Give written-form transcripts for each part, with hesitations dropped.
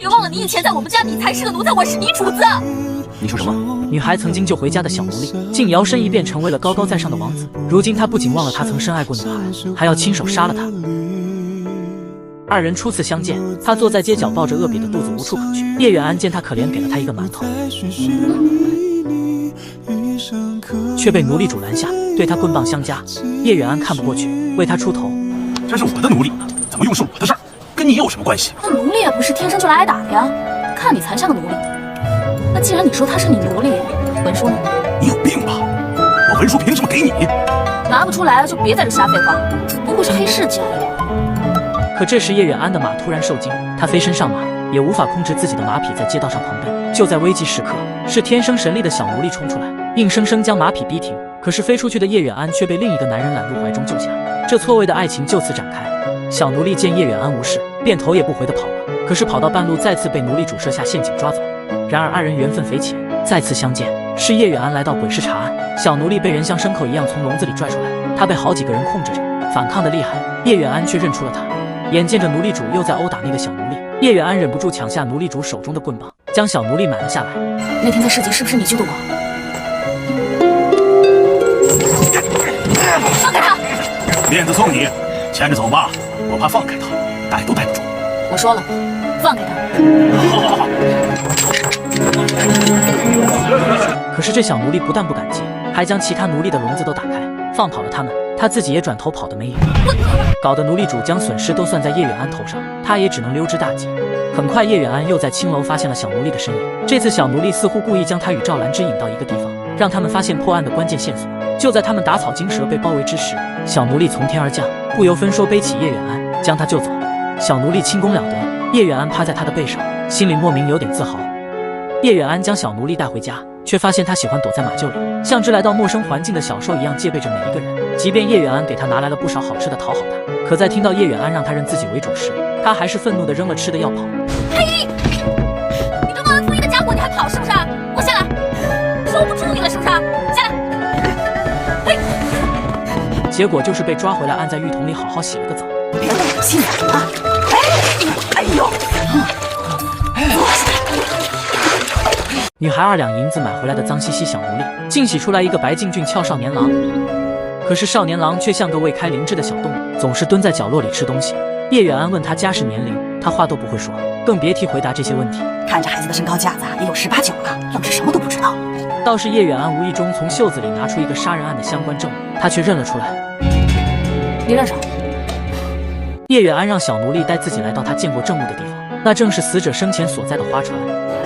别忘了你以前在我们家你才是个奴才，我是你主子。你说什么？女孩曾经救回家的小奴隶，竟摇身一变成为了高高在上的王子。如今她不仅忘了他曾深爱过女孩，还要亲手杀了她。二人初次相见，他坐在街角抱着饿瘪的肚子无处可去。叶远安见他可怜，给了他一个馒头，却被奴隶主拦下，对他棍棒相加。叶远安看不过去，为他出头。这是我的奴隶，怎么用是我的事儿，跟你有什么关系？那奴隶也不是天生就来挨打的呀，看你才像个奴隶。那既然你说他是你奴隶，文书呢？你有病吧？我文书凭什么给你？拿不出来就别在这瞎废话，不过是黑市交易。可这时叶远安的马突然受惊，他飞身上马，也无法控制自己的马匹在街道上狂奔。就在危急时刻，是天生神力的小奴隶冲出来，硬生生将马匹逼停。可是飞出去的叶远安却被另一个男人揽入怀中救下，这错位的爱情就此展开。小奴隶见叶远安无事，便头也不回地跑了。可是跑到半路，再次被奴隶主设下陷阱抓走。然而二人缘分匪浅，再次相见，是叶远安来到滚市查案，小奴隶被人像牲口一样从笼子里拽出来，他被好几个人控制着，反抗的厉害。叶远安却认出了他。眼见着奴隶主又在殴打那个小奴隶，叶远安忍不住抢下奴隶主手中的棍棒，将小奴隶买了下来。那天在市集是不是你救的我？放开他！面子送你，牵着走吧，我怕放开他，带都带不住。我说了，放开他。好。可是这小奴隶不但不感激，还将其他奴隶的笼子都打开，放跑了他们。他自己也转头跑得没影，搞得奴隶主将损失都算在叶远安头上，他也只能溜之大吉。很快叶远安又在青楼发现了小奴隶的身影，这次小奴隶似乎故意将他与赵兰芝引到一个地方，让他们发现破案的关键线索。就在他们打草惊蛇被包围之时，小奴隶从天而降，不由分说背起叶远安，将他救走。小奴隶轻功了得，叶远安趴在他的背上，心里莫名有点自豪。叶远安将小奴隶带回家，却发现他喜欢躲在马厩里，像只来到陌生环境的小兽一样戒备着每一个人。即便叶远安给他拿来了不少好吃的讨好他，可在听到叶远安让他认自己为主时，他还是愤怒地扔了吃的要跑。嘿，你这忘恩负义的家伙，你还跑是不是？给我下来！说我不注意了是不是？下来！嘿，结果就是被抓回来，按在浴桶里好好洗了个澡。别动我心啊！哎呦！女孩2两银子买回来的脏兮兮小奴隶，竟洗出来一个白净俊俏少年郎。可是少年郎却像个未开灵智的小动物，总是蹲在角落里吃东西。叶远安问他家世年龄，他话都不会说，更别提回答这些问题。看着孩子的身高架子也有18、19了，要是什么都不知道。倒是叶远安无意中从袖子里拿出一个杀人案的相关证物，他却认了出来。你认识？叶远安让小奴隶带自己来到他见过证物的地方，那正是死者生前所在的花船。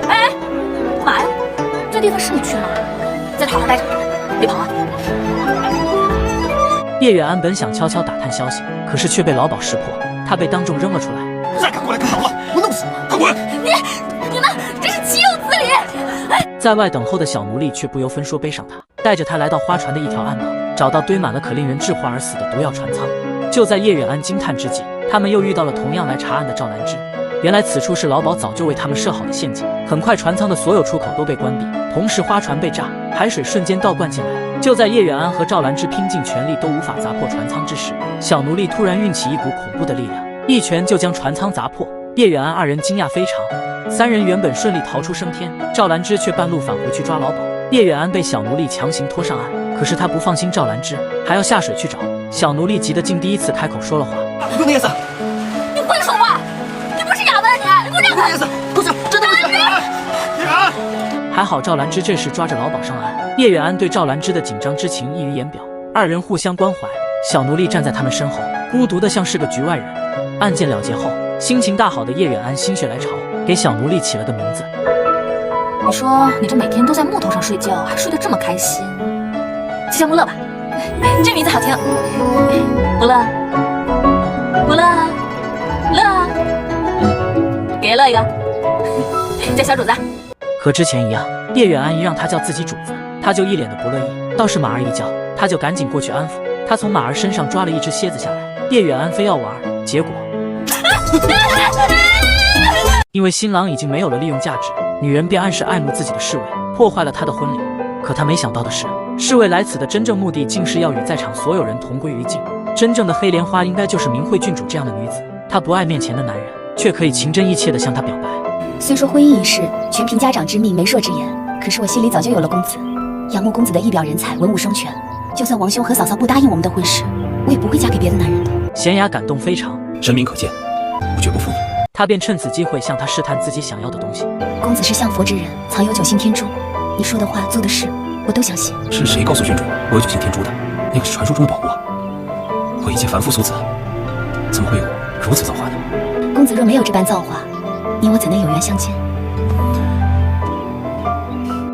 哎，干嘛呀？这地方是你去的吗？在台上待着，别跑啊！叶远安本想悄悄打探消息，可是却被老鸨识破，他被当众扔了出来。再敢过来跟捣乱，我弄死你！快滚！你们真是岂有此理！在外等候的小奴隶却不由分说背上他，带着他来到花船的一条暗道，找到堆满了可令人致幻而死的毒药船舱。就在叶远安惊叹之际，他们又遇到了同样来查案的赵兰芝。原来此处是老鸨早就为他们设好的陷阱。很快船舱的所有出口都被关闭，同时花船被炸，海水瞬间倒灌进来。就在叶远安和赵兰芝拼尽全力都无法砸破船舱之时，小奴隶突然运起一股恐怖的力量，一拳就将船舱砸破。叶远安2人惊讶非常，三人原本顺利逃出升天，赵兰芝却半路返回去抓老鸨。叶远安被小奴隶强行拖上岸，可是他不放心赵兰芝，还要下水去找。小奴隶急得竟第一次开口说了话：“不那意思，你会说话？你不是哑巴啊你！你给我让开！不那意思，不是真的不是。叶远安，还好赵兰芝这时抓着老鸨上了岸。叶远安对赵兰芝的紧张之情溢于言表，2人互相关怀。小奴隶站在他们身后，孤独的像是个局外人。案件了结后，心情大好的叶远安心血来潮，给小奴隶起了个名字。你说你这每天都在木头上睡觉，还睡得这么开心，就叫穆乐吧。这名字好听。穆乐，穆乐，乐，给乐一个，叫小主子。和之前一样，叶远安一让他叫自己主子，他就一脸的不乐意。倒是马儿一叫，他就赶紧过去安抚。他从马儿身上抓了一只蝎子下来，叶远安非要玩，结果因为新郎已经没有了利用价值，女人便暗示爱慕自己的侍卫，破坏了他的婚礼。可他没想到的是，侍卫来此的真正目的竟是要与在场所有人同归于尽。真正的黑莲花应该就是明慧郡主这样的女子，她不爱面前的男人，却可以情真意切地向他表白。虽说婚姻一事全凭家长之命、媒妁之言，可是我心里早就有了公子。仰慕公子的一表人才，文武双全，就算王兄和嫂嫂不答应我们的婚事，我也不会嫁给别的男人的。贤雅感动非常，神明可见，我绝不负你。他便趁此机会向他试探自己想要的东西。公子是相佛之人，藏有九星天珠，你说的话、做的事，我都相信。是谁告诉郡主我有九星天珠的？那个是传说中的宝物啊！我一介凡夫俗子，怎么会有如此造化呢？公子若没有这般造化，你我怎能有缘相见？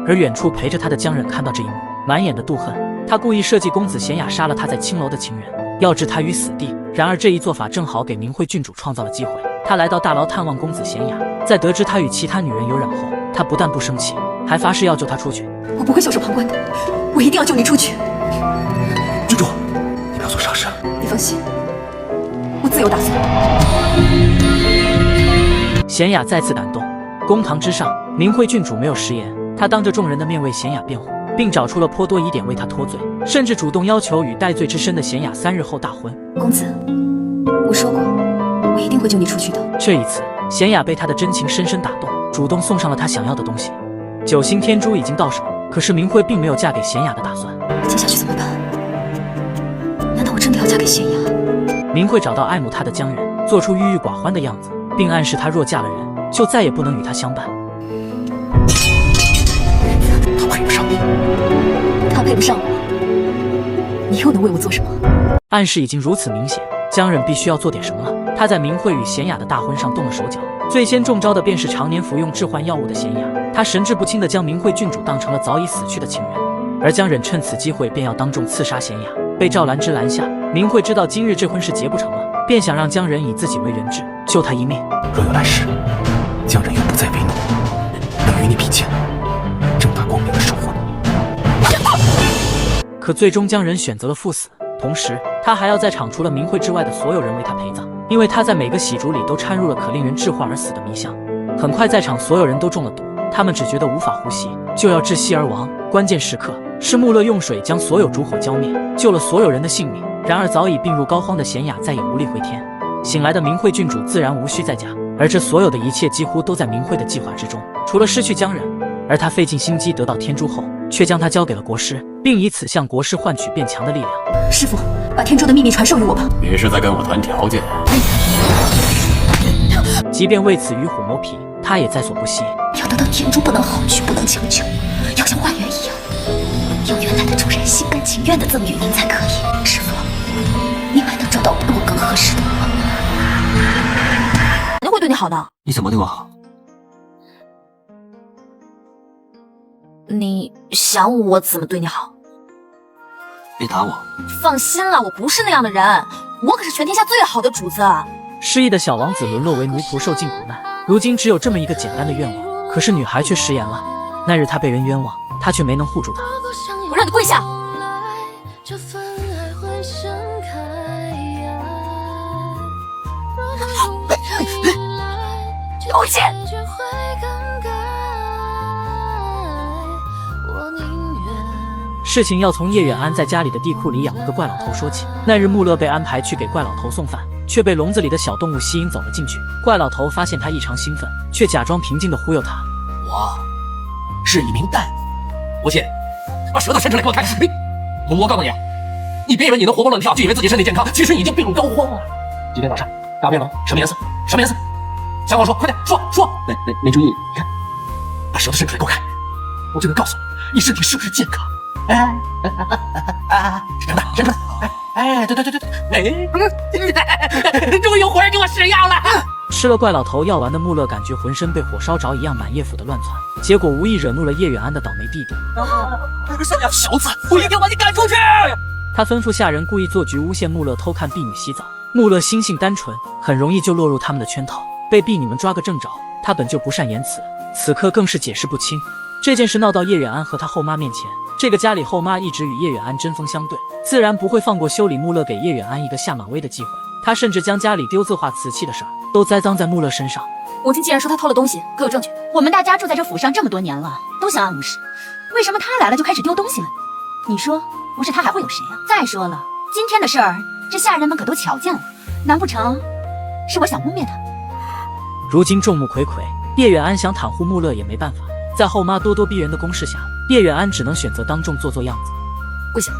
而远处陪着他的江忍看到这一幕，满眼的妒恨。他故意设计公子贤雅杀了他在青楼的情人，要置他于死地。然而这一做法正好给明慧郡主创造了机会。他来到大牢探望公子贤雅，在得知他与其他女人有染后，他不但不生气，还发誓要救他出去。我不会袖手旁观的，我一定要救你出去。郡主，你不要做傻事。你放心，我自有打算。贤雅再次感动。公堂之上，明慧郡主没有食言，她当着众人的面为贤雅辩护，并找出了颇多疑点为她脱罪，甚至主动要求与戴罪之身的贤雅3日后大婚。公子，我说过，我一定会救你出去的。这一次，贤雅被他的真情深深打动，主动送上了她想要的东西。九星天珠已经到手，可是明慧并没有嫁给贤雅的打算。接下去怎么办？难道我真的要嫁给贤雅？明慧找到爱慕她的江忍，做出郁郁寡欢的样子，并暗示她若嫁了人，就再也不能与他相伴。他配不上你，他配不上我，你又能为我做什么？暗示已经如此明显，江忍必须要做点什么了。他在明慧与贤雅的大婚上动了手脚，最先中招的便是常年服用致幻药物的贤雅。他神志不清地将明慧郡主当成了早已死去的情人，而江忍趁此机会便要当众刺杀贤雅，被赵兰芝拦下。明慧知道今日这婚事结不成了，便想让江忍以自己为人质，救他一命。若有来世，江忍永不再为奴，能与你比肩，正大光明的守护你。可最终江忍选择了赴死，同时他还要在场除了明慧之外的所有人为他陪葬，因为他在每个喜烛里都掺入了可令人致幻而死的迷香。很快在场所有人都中了毒，他们只觉得无法呼吸，就要窒息而亡。关键时刻是穆勒用水将所有烛火浇灭，救了所有人的性命。然而早已病入膏肓的贤雅再也无力回天。醒来的明慧郡主自然无需再嫁，而这所有的一切几乎都在明慧的计划之中，除了失去江忍。而他费尽心机得到天珠后，却将它交给了国师，并以此向国师换取变强的力量。师父，把天珠的秘密传授于我吧。你是在跟我谈条件？即便为此与虎谋皮，他也在所不惜。要得到天珠，不能好取，不能强求，要像花园一样，有原来的主人心甘情愿的赠予您才可以。师父，您还能找到比我更合适的吗？肯定会对你好的。你怎么对我好？你想我怎么对你好？别打我。放心了，我不是那样的人，我可是全天下最好的主子。失忆的小王子沦落为奴仆，受尽苦难，如今只有这么一个简单的愿望。可是女孩却食言了。那日他被人冤枉，他却没能护住她。我让你跪下！有气！事情要从叶远安在家里的地库里养了个怪老头说起。那日穆勒被安排去给怪老头送饭，却被笼子里的小动物吸引走了进去。怪老头发现他异常兴奋，却假装平静地忽悠他。我是一名蛋，我先把舌头伸出来给我看。我告诉你，你别以为你能活蹦乱跳就以为自己身体健康，其实你已经病入膏肓了。今天早上大便了吗？什么颜色？什么颜色？想我说，快点说。没注意，你看，把舌头伸出来给我看，我就能告诉你身体是不是健康。伸出来，对，终于有活人给我试药了。吃了怪老头药丸的穆勒感觉浑身被火烧着一样，满夜府的乱窜，结果无意惹怒了叶远安的倒霉弟弟。小子，我一定把你赶出去！他吩咐下人故意做局诬陷穆勒偷看婢女洗澡。穆勒心性单纯，很容易就落入他们的圈套，被婢女们抓个正着。他本就不善言辞，此刻更是解释不清。这件事闹到叶远安和他后妈面前，这个家里后妈一直与叶远安针锋相对，自然不会放过修理穆勒给叶远安一个下马威的机会。他甚至将家里丢字画瓷器的事儿都栽赃在穆勒身上。母亲既然说他偷了东西，可有证据？我们大家住在这府上这么多年了，都相安无事，为什么他来了就开始丢东西了？你说不是他还会有谁啊？再说了，今天的事儿，这下人们可都瞧见了，难不成是我想污蔑他？如今众目睽睽，叶远安想袒护穆勒也没办法，在后妈咄咄逼人的攻势下，叶远安只能选择当众做样子。跪下！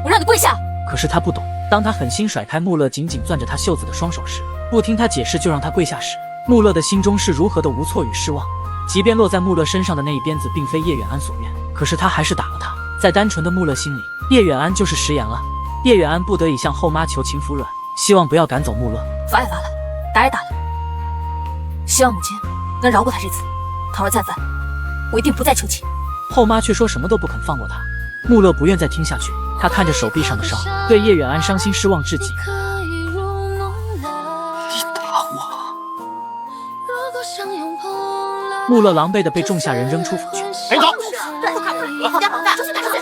我让你跪下！可是他不懂，当他狠心甩开穆勒紧紧攥着他袖子的双手时，不听他解释就让他跪下时，穆勒的心中是如何的无措与失望。即便落在穆勒身上的那一鞭子并非叶远安所愿，可是他还是打了他。在单纯的穆勒心里，叶远安就是食言了。叶远安不得已向后妈求情服软，希望不要赶走穆勒。罚也罚了，打也打了，希望母亲能饶过他这次。倘若再犯，我一定不再求情。后妈却说什么都不肯放过他。穆勒不愿再听下去，他看着手臂上的伤，对叶远安伤心失望至极。你打我！穆勒狼狈地被种下人扔出府去。哎，走！好家伙，出去打出去！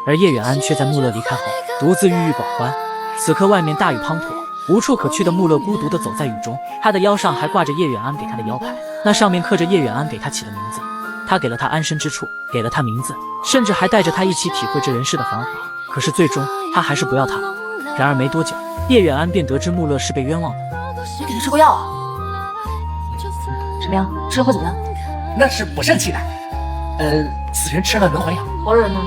而叶远安却在穆勒离开后独自郁郁寡欢。此刻外面大雨滂沱，无处可去的穆勒孤独地走在雨中，他的腰上还挂着叶远安给他的腰牌，那上面刻着叶远安给他起的名字。他给了他安身之处，给了他名字，甚至还带着他一起体会这人世的繁华。可是最终他还是不要他了。然而没多久，叶远安便得知穆勒是被冤枉的。你给他吃过药啊？怎么样？吃了会怎么样？那是补肾气的。死人吃了能还阳。活人呢？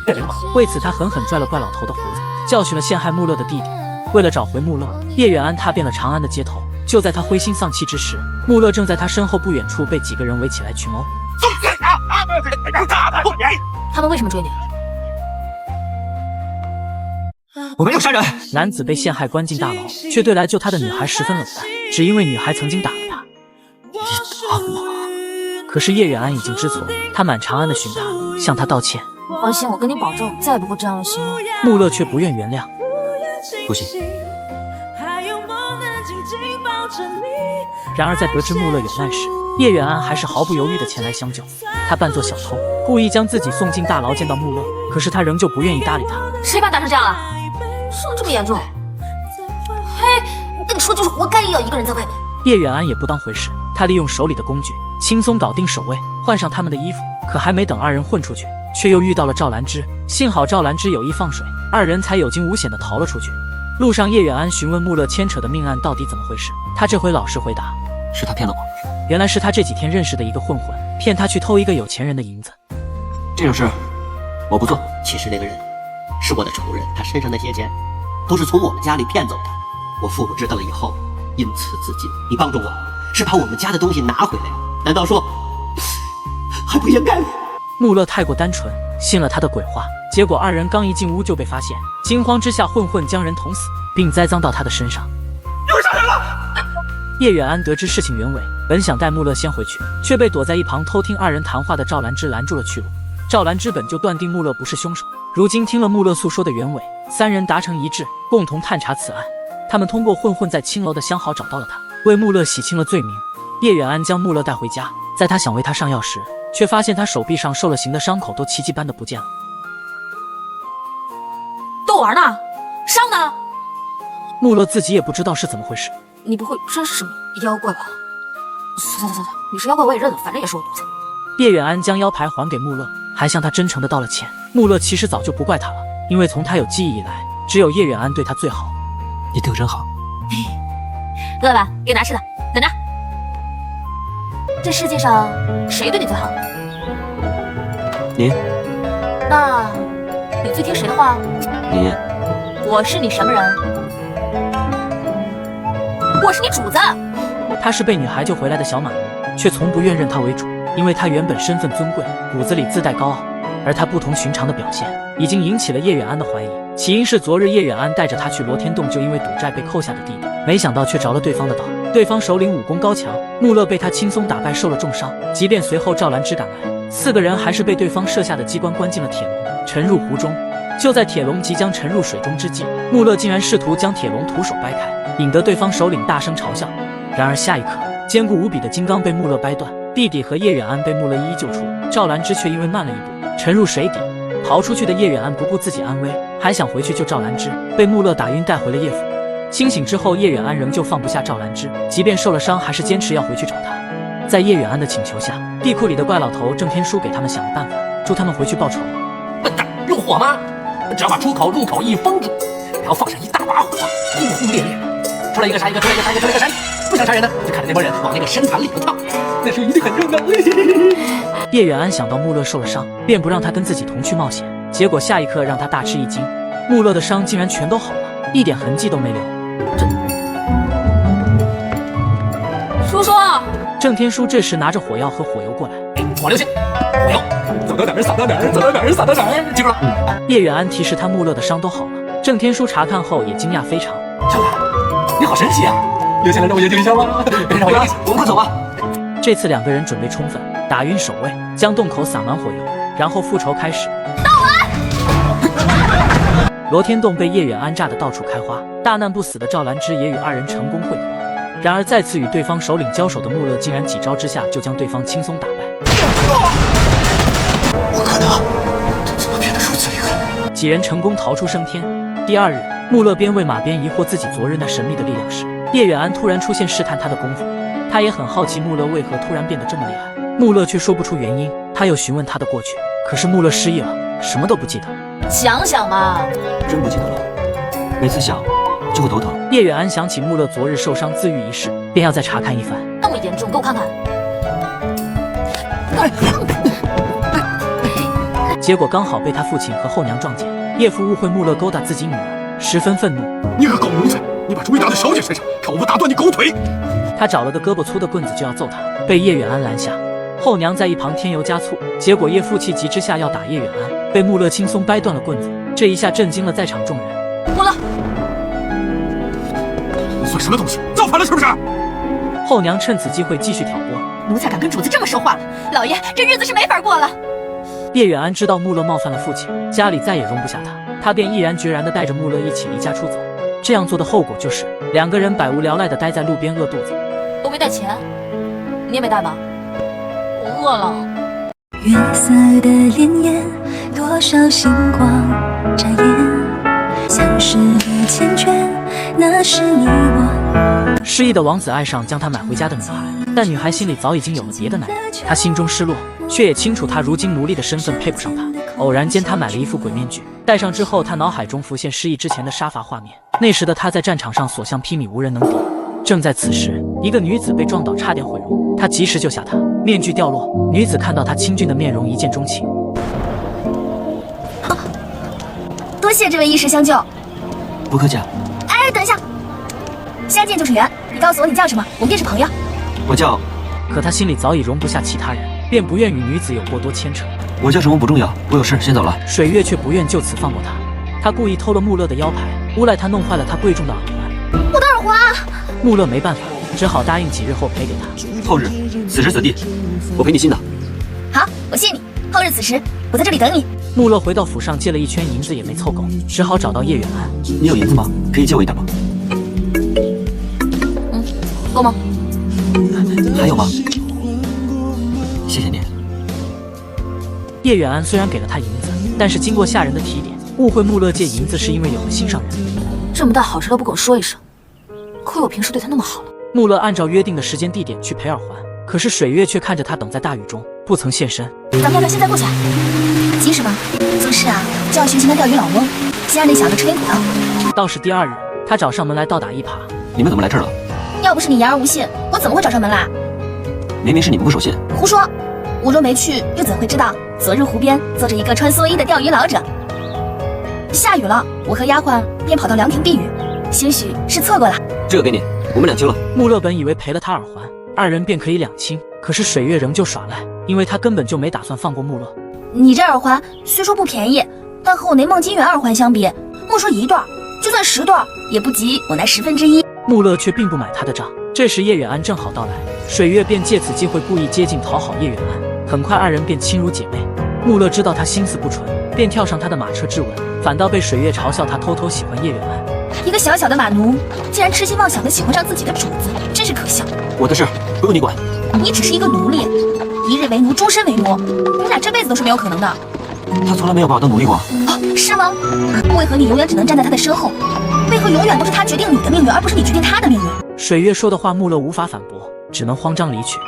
变流氓。为此他狠狠拽了怪老头的胡子，教训了陷害穆勒的弟弟。为了找回穆勒，叶远安踏遍了长安的街头。就在他灰心丧气之时，穆勒正在他身后不远处被几个人围起来群殴。他们为什么追你？我没有杀人。男子被陷害关进大牢，却对来救他的女孩十分冷淡，只因为女孩曾经打了他。你打我！可是叶远安已经知错，他满长安的寻他，向他道歉。放心，我跟你保证，再也不会这样的行为。穆勒却不愿原谅。不行。然而在得知穆勒有难时，叶远安还是毫不犹豫地前来相救。他扮作小偷，故意将自己送进大牢见到穆勒，可是他仍旧不愿意搭理他。谁把你打成这样了？伤得这么严重？嘿，我跟你说，就是活该也要一个人在外面。叶远安也不当回事，他利用手里的工具轻松搞定守卫，换上他们的衣服。可还没等二人混出去，却又遇到了赵兰芝。幸好赵兰芝有意放水，二人才有惊无险地逃了出去。路上，叶远安询问穆勒牵扯的命案到底怎么回事，他这回老实回答：是他骗了我。原来是他这几天认识的一个混混，骗他去偷一个有钱人的银子。这种事我不做。其实那个人是我的仇人，他身上那些钱都是从我们家里骗走的。我父母知道了以后，因此自尽。你帮助我，是把我们家的东西拿回来，难道说还不应该吗？穆勒太过单纯，信了他的鬼话。结果二人刚一进屋就被发现，惊慌之下，混混将人捅死，并栽赃到他的身上。又杀人了！叶远安得知事情原委，本想带穆勒先回去，却被躲在一旁偷听二人谈话的赵兰芝拦住了去路。赵兰芝本就断定穆勒不是凶手，如今听了穆勒诉说的原委，三人达成一致，共同探查此案。他们通过混混在青楼的相好找到了他，为穆勒洗清了罪名。叶远安将穆勒带回家，在他想为他上药时，却发现他手臂上受了刑的伤口都奇迹般的不见了。逗玩呢？伤呢？穆勒自己也不知道是怎么回事。你不会真是什么妖怪吧？算，你是妖怪我也认了，反正也是我奴才。叶远安将腰牌还给穆勒，还向他真诚地道了歉。穆勒其实早就不怪他了，因为从他有记忆以来，只有叶远安对他最好。你对我真好。饿了吧？给你拿吃的，等着。这世界上谁对你最好？你。那你最听谁的话？你。我是你什么人？我是你主子。他是被女孩救回来的小马奴，却从不愿认他为主，因为他原本身份尊贵，骨子里自带高傲。而他不同寻常的表现，已经引起了叶远安的怀疑。起因是昨日叶远安带着他去罗天洞救因为赌债被扣下的弟弟，没想到却着了对方的道。对方首领武功高强，穆勒被他轻松打败，受了重伤。即便随后赵兰芝赶来，四个人还是被对方设下的机关关进了铁笼，沉入湖中。就在铁笼即将沉入水中之际，穆勒竟然试图将铁笼徒手掰开，引得对方首领大声嘲笑。然而下一刻，坚固无比的金刚被穆勒掰断，弟弟和叶远安被穆勒一一救出，赵兰芝却因为慢了一步，沉入水底。逃出去的叶远安不顾自己安危，还想回去救赵兰芝，被穆勒打晕带回了叶府。清醒之后，叶远安仍旧放不下赵兰芝，即便受了伤，还是坚持要回去找她。在叶远安的请求下，地库里的怪老头郑天书给他们想了办法，助他们回去报仇。笨蛋，用火吗？只要把出口入口一封住，然后放上一大把火，轰轰烈烈，出来一个杀一个，出来一个杀一个，出来一个杀一个。不想杀人的，就看着那帮人往那个深潭里头跳，那时候一定很热闹。叶远安想到穆勒受了伤，便不让他跟自己同去冒险，结果下一刻让他大吃一惊，穆勒的伤竟然全都好了，一点痕迹都没留。叔叔，郑天书这时拿着火药和火油过来，火流星，火油，走到哪儿撒到哪儿，走到哪儿撒到哪儿，记住了。叶远安提示他穆勒的伤都好了，郑天书查看后也惊讶非常。小兰，你好神奇啊！留下来让我研究一下吗？让我研究，我们快走吧。这次两个人准备充分，打晕守卫，将洞口撒满火油，然后复仇开始。到完。罗天洞被叶远安炸得到处开花，大难不死的赵兰芝也与二人成功会合。然而再次与对方首领交手的穆勒竟然几招之下就将对方轻松打败。我靠他，怎么变得如此厉害？几人成功逃出升天。第二日，穆勒边喂马边疑惑自己昨日那神秘的力量时，叶远安突然出现试探他的功夫。他也很好奇穆勒为何突然变得这么厉害，穆勒却说不出原因。他又询问他的过去，可是穆勒失忆了，什么都不记得。想想嘛，真不记得了，每次想就会头疼。叶远安想起穆勒昨日受伤自愈一事，便要再查看一番。那么严重，给我看看。结果刚好被他父亲和后娘撞见，叶父误会穆勒勾搭自己女儿，十分愤怒。你个狗奴才，你把主意打在小姐身上，看我不打断你狗腿！他找了个胳膊粗的棍子就要揍他，被叶远安拦下。后娘在一旁添油加醋，结果叶父气急之下要打叶远安，被穆勒轻松掰断了棍子。这一下震惊了在场众人。穆勒，你算什么东西？造反了是不是？后娘趁此机会继续挑拨。奴才敢跟主子这么说话，老爷这日子是没法过了。叶远安知道穆勒冒犯了父亲，家里再也容不下他，他便毅然决然地带着穆勒一起离家出走。这样做的后果就是两个人百无聊赖地待在路边饿肚子。都没带钱，你也没带吧？我饿了。月色的潋滟，多少星光眨眼，相识已缱绻，那是你我。失忆的王子爱上将她买回家的女孩，但女孩心里早已经有了别的男人，她心中失落，却也清楚她如今奴隶的身份配不上他。偶然间，她买了一副鬼面具，戴上之后，她脑海中浮现失忆之前的杀伐画面。那时的她在战场上所向披靡，无人能敌。正在此时，一个女子被撞倒，差点毁容。她及时救下她，面具掉落，女子看到她清俊的面容，一见钟情。多谢这位义士相救。不客气啊。哎，等一下，相见就是缘，你告诉我你叫什么，我们便是朋友。我叫……可他心里早已容不下其他人，便不愿与女子有过多牵扯。我叫什么不重要，我有事先走了。水月却不愿就此放过他，他故意偷了穆勒的腰牌，诬赖他弄坏了他贵重的耳环。我的耳环。穆勒没办法，只好答应几日后赔给他。后日此时此地，我赔你新的。好，我谢你。后日此时，我在这里等你。穆勒回到府上借了一圈银子也没凑够，只好找到叶远安。你有银子吗？可以借我一点吗？够吗？还有吗？谢谢你。叶远安虽然给了他银子，但是经过下人的提点，误会穆勒借银子是因为有了心上人。这么大好事都不跟我说一声，亏我平时对他那么好了。穆勒按照约定的时间地点去赔耳环，可是水月却看着他等在大雨中，不曾现身。咱们要不要现在过去？急什么？做事啊就要学习那钓鱼老翁，先让那小子吃点苦头。倒是第二日，他找上门来倒打一耙。你们怎么来这儿了？要不是你言而无信，我怎么会找上门来？明明是你们不守信。胡说！我若没去，又怎会知道昨日湖边坐着一个穿蓑衣的钓鱼老者？下雨了，我和丫鬟便跑到凉亭避雨，兴许是错过了。这个给你，我们两清了。穆勒本以为赔了他耳环，二人便可以两清，可是水月仍旧耍赖，因为他根本就没打算放过穆勒。你这耳环虽说不便宜，但和我那梦金元耳环相比，莫说一对，就算10对，也不及我那1/10。穆勒却并不买他的账。这时叶远安正好到来，水月便借此机会故意接近讨好叶远安，很快二人便亲如姐妹。穆勒知道他心思不纯，便跳上他的马车质问，反倒被水月嘲笑他偷偷喜欢叶远安。一个小小的马奴，竟然痴心妄想的喜欢上自己的主子，真是可笑。我的事不用你管。你只是一个奴隶，一日为奴，终身为奴，你们俩这辈子都是没有可能的。他从来没有把我当奴隶过。哦，是吗？为何你永远只能站在他的身后？为何永远都是他决定你的命运，而不是你决定他的命运？水月说的话，穆勒无法反驳，只能慌张离去。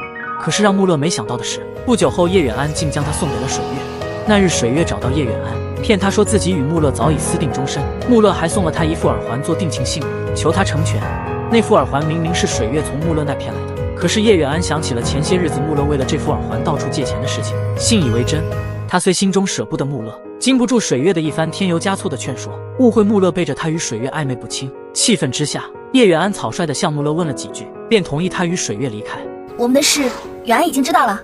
可是让穆勒没想到的是，不久后叶远安竟将他送给了水月。那日水月找到叶远安，骗他说自己与穆勒早已私定终身。穆勒还送了他一副耳环做定情信物，求他成全。那副耳环明明是水月从穆勒那骗来的，可是叶远安想起了前些日子穆勒为了这副耳环到处借钱的事情，信以为真。他虽心中舍不得穆勒，经不住水月的一番添油加醋的劝说，误会穆勒背着他与水月暧昧不清。气愤之下，叶远安草率地向穆勒问了几句，便同意他与水月离开。我们的事，远安已经知道了。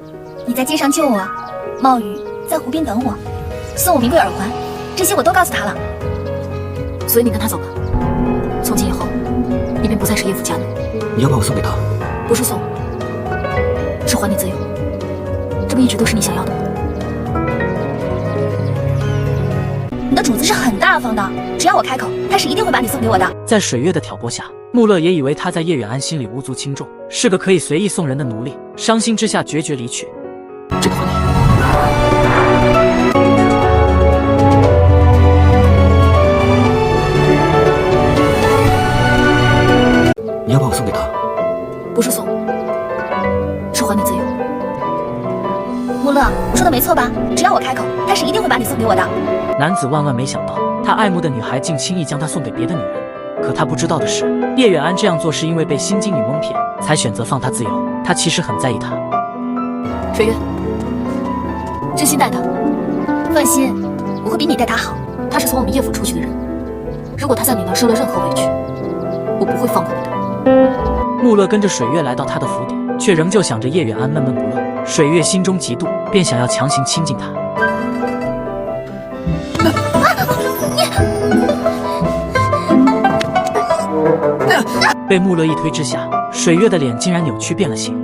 你在街上救我，冒雨在湖边等我，送我名贵耳环，这些我都告诉他了。所以你跟他走吧。从今以后，你便不再是叶府家奴。你要把我送给他？不是送，是还你自由。这不一直都是你想要的吗？你的主子是很大方的，只要我开口，他是一定会把你送给我的。在水月的挑拨下，穆勒也以为他在叶远安心里无足轻重，是个可以随意送人的奴隶，伤心之下决绝离去。这个还你。你要把我送给他？不是送，是还你自由。穆勒，我说的没错吧？只要我开口，他是一定会把你送给我的。男子万万没想到，他爱慕的女孩竟轻易将他送给别的女人。可他不知道的是，叶远安这样做是因为被心经女蒙骗，才选择放他自由。他其实很在意他。水月，真心待他。放心，我会比你待他好。他是从我们叶府出去的人，如果他在你那儿受了任何委屈，我不会放过你的。穆勒跟着水月来到他的府邸，却仍旧想着叶远安闷闷不乐。水月心中嫉妒，便想要强行亲近他。被穆勒一推之下，水月的脸竟然扭曲变了形。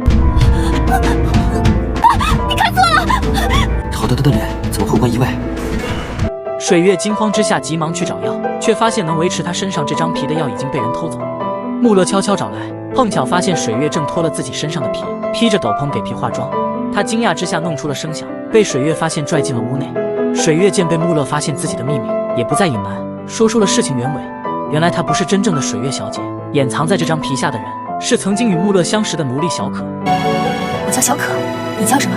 你看错了！好端端的脸怎么后观意外？水月惊慌之下急忙去找药，却发现能维持他身上这张皮的药已经被人偷走。穆勒悄悄找来，碰巧发现水月正脱了自己身上的皮，披着斗篷给皮化妆。他惊讶之下弄出了声响，被水月发现拽进了屋内。水月见被穆勒发现自己的秘密，也不再隐瞒，说出了事情原委。原来她不是真正的水月小姐，掩藏在这张皮下的人是曾经与穆勒相识的奴隶小可。我叫小可，你叫什么？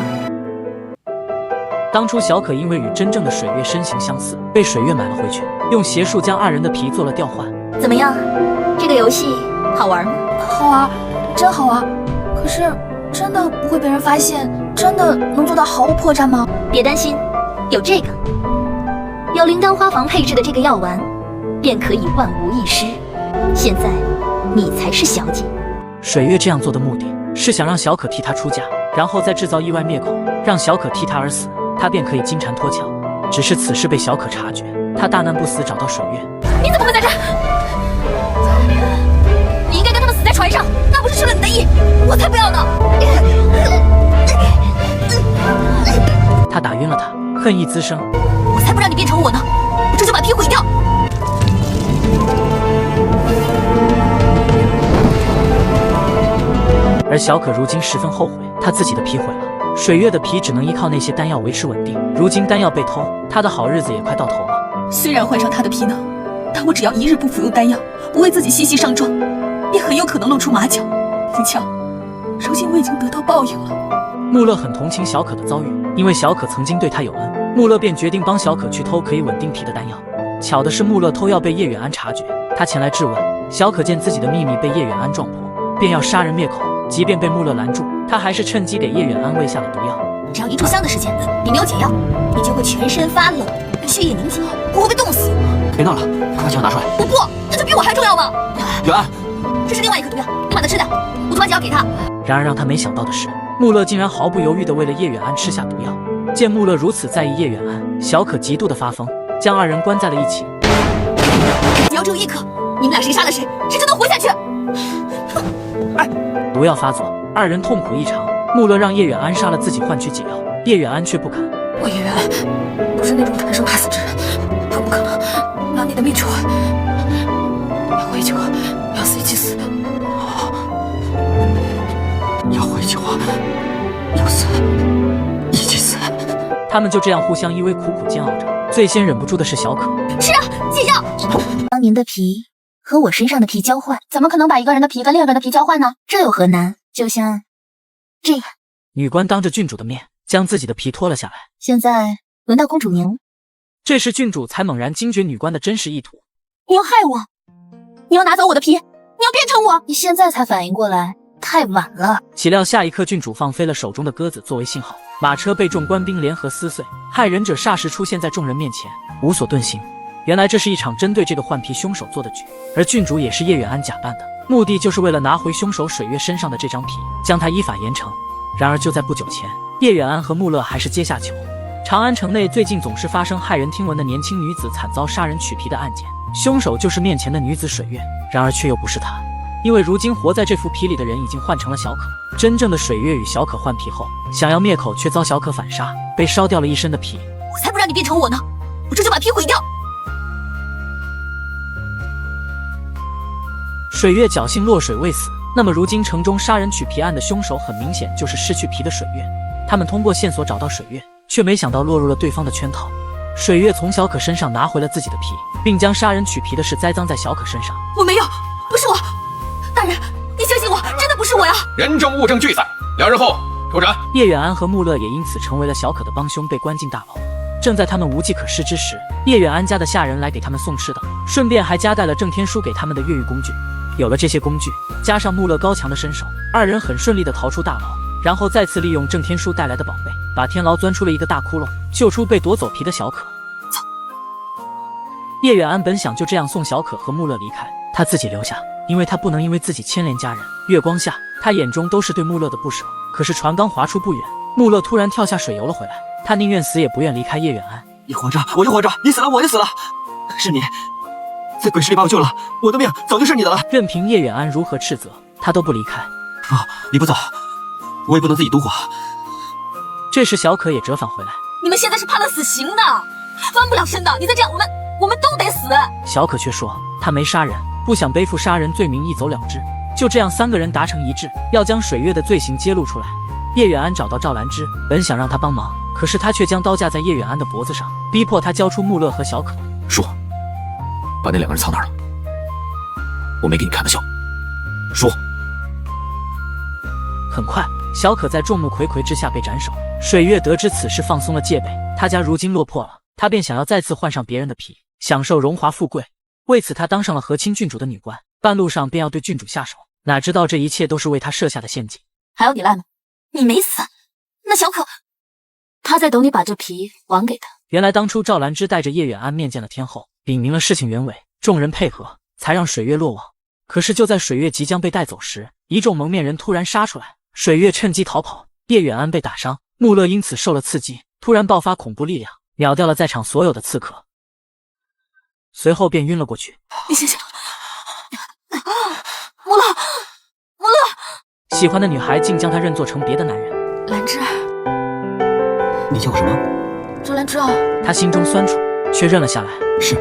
当初小可因为与真正的水月身形相似，被水月买了回去，用邪术将二人的皮做了调换。怎么样？这个游戏好玩吗？好玩，真好玩。可是真的不会被人发现，真的能做到毫无破绽吗？别担心，有这个，有灵丹花房配制的这个药丸，便可以万无一失。现在你才是小姐。水月这样做的目的是想让小可替他出嫁，然后再制造意外灭口，让小可替他而死，他便可以金蝉脱壳。只是此事被小可察觉，他大难不死找到水月。你怎么会在这儿？你应该跟他们死在船上，那不是顺了你的意，我才不要呢！他打晕了他，恨意滋生。我才不让你变成我呢！我这就把皮毁掉！而小可如今十分后悔，他自己的皮毁了，水月的皮只能依靠那些丹药维持稳定。如今丹药被偷，他的好日子也快到头了。虽然换上他的皮囊，但我只要一日不服用丹药，不为自己细细上妆，便很有可能露出马脚。你瞧，如今我已经得到报应了。穆勒很同情小可的遭遇，因为小可曾经对他有恩，穆勒便决定帮小可去偷可以稳定皮的丹药。巧的是，穆勒偷药被叶远安察觉，他前来质问。小可见自己的秘密被叶远安撞破，便要杀人灭口。即便被穆勒拦住，他还是趁机给叶远安喂下了毒药。只要一炷香的时间，你没有解药，你就会全身发冷，血液凝结，我会被冻死。别闹了，快把解药拿出来。我不，它就比我还重要吗？远安，这是另外一颗毒药，你把它吃掉，我把解药给他。然而让他没想到的是，穆勒竟然毫不犹豫地为了叶远安吃下毒药。见穆勒如此在意叶远安，小可极度的发疯，将二人关在了一起。解药只有一颗，你们俩谁杀了谁，谁就能活下去。毒药发作，二人痛苦异常。穆勒让叶远安杀了自己换取解药，叶远安却不肯。我叶远安不是那种贪生怕死之人，他不可能拿你的命去换。要回救我，要死一起死。要回救我，要死一起死。他们就这样互相依偎，苦苦煎熬着。最先忍不住的是小可。是啊，解药。当您的皮和我身上的皮交换，怎么可能把一个人的皮跟另一个人的皮交换呢？这有何难？就像这样。女官当着郡主的面将自己的皮脱了下来。现在轮到公主您，这时郡主才猛然惊觉女官的真实意图。你要害我，你要拿走我的皮，你要变成我。你现在才反应过来，太晚了。岂料下一刻，郡主放飞了手中的鸽子作为信号，马车被众官兵联合撕碎，害人者霎时出现在众人面前，无所遁形。原来这是一场针对这个换皮凶手做的局，而郡主也是叶远安假扮的，目的就是为了拿回凶手水月身上的这张皮，将他依法严惩。然而就在不久前，叶远安和穆勒还是阶下囚。长安城内最近总是发生骇人听闻的年轻女子惨遭杀人取皮的案件，凶手就是面前的女子水月，然而却又不是她。因为如今活在这副皮里的人已经换成了小可，真正的水月与小可换皮后，想要灭口却遭小可反杀，被烧掉了一身的皮。我才不让你变成我呢，我这就把皮毁掉。水月侥幸落水未死，那么如今城中杀人取皮案的凶手很明显就是失去皮的水月。他们通过线索找到水月，却没想到落入了对方的圈套。水月从小可身上拿回了自己的皮，并将杀人取皮的事栽赃在小可身上。我没有，不是我，大人，你相信我，真的不是我呀！人证物证俱在，2日后出斩。叶远安和穆勒也因此成为了小可的帮凶，被关进大牢。正在他们无计可施之时，叶远安家的下人来给他们送吃的，顺便还夹带了郑天书给他们的越狱工具。有了这些工具，加上穆勒高强的身手，2人很顺利地逃出大牢，然后再次利用郑天书带来的宝贝，把天牢钻出了一个大窟窿，救出被夺走皮的小可。叶远安本想就这样送小可和穆勒离开，他自己留下，因为他不能因为自己牵连家人。月光下，他眼中都是对穆勒的不舍。可是船刚划出不远，穆勒突然跳下水游了回来，他宁愿死也不愿离开叶远安。你活着我就活着，你死了我就死了，是你在鬼市里把我救了，我的命早就是你的了。任凭叶远安如何斥责，他都不离开。你不走，我也不能自己独活。这时小可也折返回来，你们现在是判了死刑的，翻不了身的，你再这样我们都得死。小可却说他没杀人，不想背负杀人罪名一走了之。就这样3个人达成一致，要将水月的罪行揭露出来。叶远安找到赵兰芝，本想让他帮忙，可是他却将刀架在叶远安的脖子上，逼迫他交出穆勒和小可。说，把那2个人藏哪儿了？我没给你开玩笑。说。很快，小可在众目睽睽之下被斩首。水月得知此事，放松了戒备。他家如今落魄了，他便想要再次换上别人的皮，享受荣华富贵。为此，他当上了和亲郡主的女官，半路上便要对郡主下手。哪知道这一切都是为他设下的陷阱。还要抵赖吗？你没死，那小可他在等你把这皮还给他。原来当初赵兰芝带着叶远安面见了天后，禀明了事情原委，众人配合，才让水月落网。可是就在水月即将被带走时，一众蒙面人突然杀出来，水月趁机逃跑，叶远安被打伤，穆勒因此受了刺激，突然爆发恐怖力量，秒掉了在场所有的刺客，随后便晕了过去。你醒醒，穆勒，喜欢的女孩竟将他认作成别的男人。兰芝，你叫我什么？周兰芝啊。他心中酸楚，却认了下来。是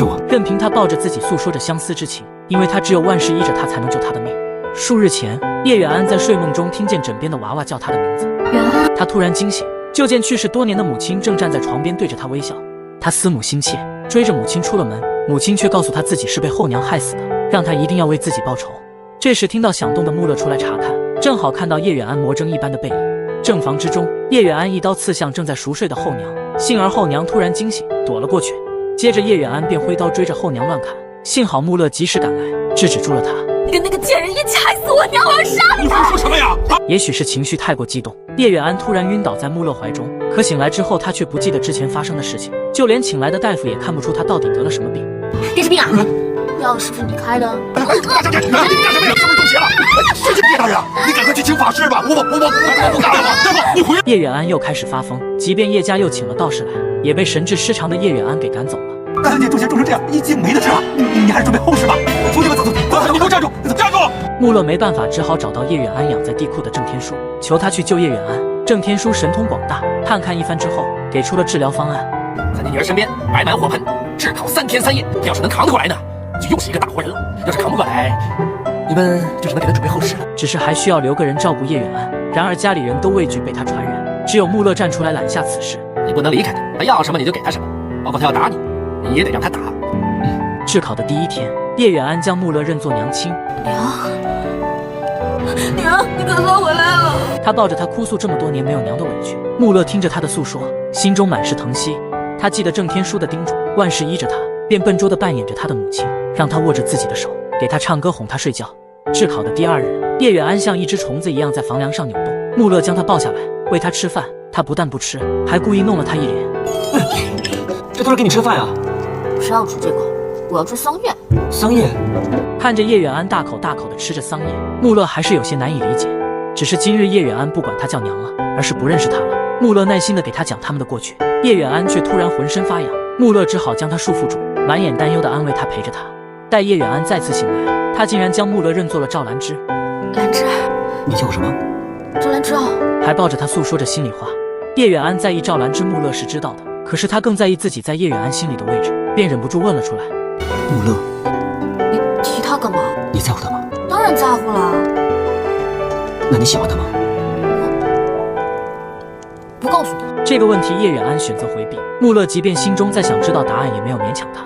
我。任凭他抱着自己诉说着相思之情，因为他只有万事依着他才能救他的命。数日前，叶远安在睡梦中听见枕边的娃娃叫他的名字，远安。他突然惊醒，就见去世多年的母亲正站在床边对着他微笑。他思母心切，追着母亲出了门，母亲却告诉他自己是被后娘害死的，让他一定要为自己报仇。这时听到响动的穆勒出来查看，正好看到叶远安魔怔一般的背影。正房之中，叶远安一刀刺向正在熟睡的后娘，幸而后娘突然惊醒，躲了过去。接着叶远安便挥刀追着后娘乱砍，幸好穆勒及时赶来，制止住了他。你跟那个贱人一起害死我娘，我要杀了你说什么呀？也许是情绪太过激动，叶远安突然晕倒在穆勒怀中，可醒来之后他却不记得之前发生的事情，就连请来的大夫也看不出他到底得了什么病。电视病啊！药是不是你开的？你干什么呀？是不是中邪了？神经病大人，你赶快去请法师吧！我不干了！大夫，你回来！叶远安又开始发疯，即便叶家又请了道士来，也被神志失常的叶远安给赶走了。大小姐中邪重成这样，已经没得治了。你还是准备后事吧。同志们，走！你给我站住！站住！穆勒没办法，只好找到叶远安养在地库的郑天书，求他去救叶远安。郑天书神通广大，探看一番之后，给出了治疗方案。在你女儿身边摆满火盆，炙烤3天3夜，要是能扛得过来呢，就又是一个大活人了；要是扛不过来，你们就只能给他准备后事了。只是还需要留个人照顾叶远安，然而家里人都畏惧被他传染，只有穆勒站出来揽下此事。你不能离开他，他要什么你就给他什么，包括他要打你，你也得让他打。治考的第一天，叶远安将穆勒认作娘亲。娘，你可算回来了。他抱着他哭诉这么多年没有娘的委屈。穆勒听着他的诉说，心中满是疼惜。他记得郑天书的叮嘱，万事依着他，便笨拙地扮演着他的母亲，让他握着自己的手，给他唱歌，哄他睡觉。炙烤的第2日，叶远安像一只虫子一样在房梁上扭动，穆勒将他抱下来，喂他吃饭，他不但不吃，还故意弄了他一脸。这都是给你吃饭呀？谁要吃这个？我要吃桑叶。桑叶。看着叶远安大口大口地吃着桑叶，穆勒还是有些难以理解。只是今日叶远安不管他叫娘了，而是不认识他了。穆勒耐心地给他讲他们的过去，叶远安却突然浑身发痒，穆勒只好将他束缚住，满眼担忧地安慰他，陪着他。待叶远安再次醒来，他竟然将穆勒认作了赵兰芝。兰芝，你叫我什么？赵兰芝哦，还抱着他诉说着心里话。叶远安在意赵兰芝，穆勒是知道的，可是他更在意自己在叶远安心里的位置，便忍不住问了出来。穆勒，你提他干嘛？你在乎他吗？当然在乎了。那你喜欢他吗？不告诉你。这个问题叶远安选择回避。穆勒即便心中再想知道答案，也没有勉强他。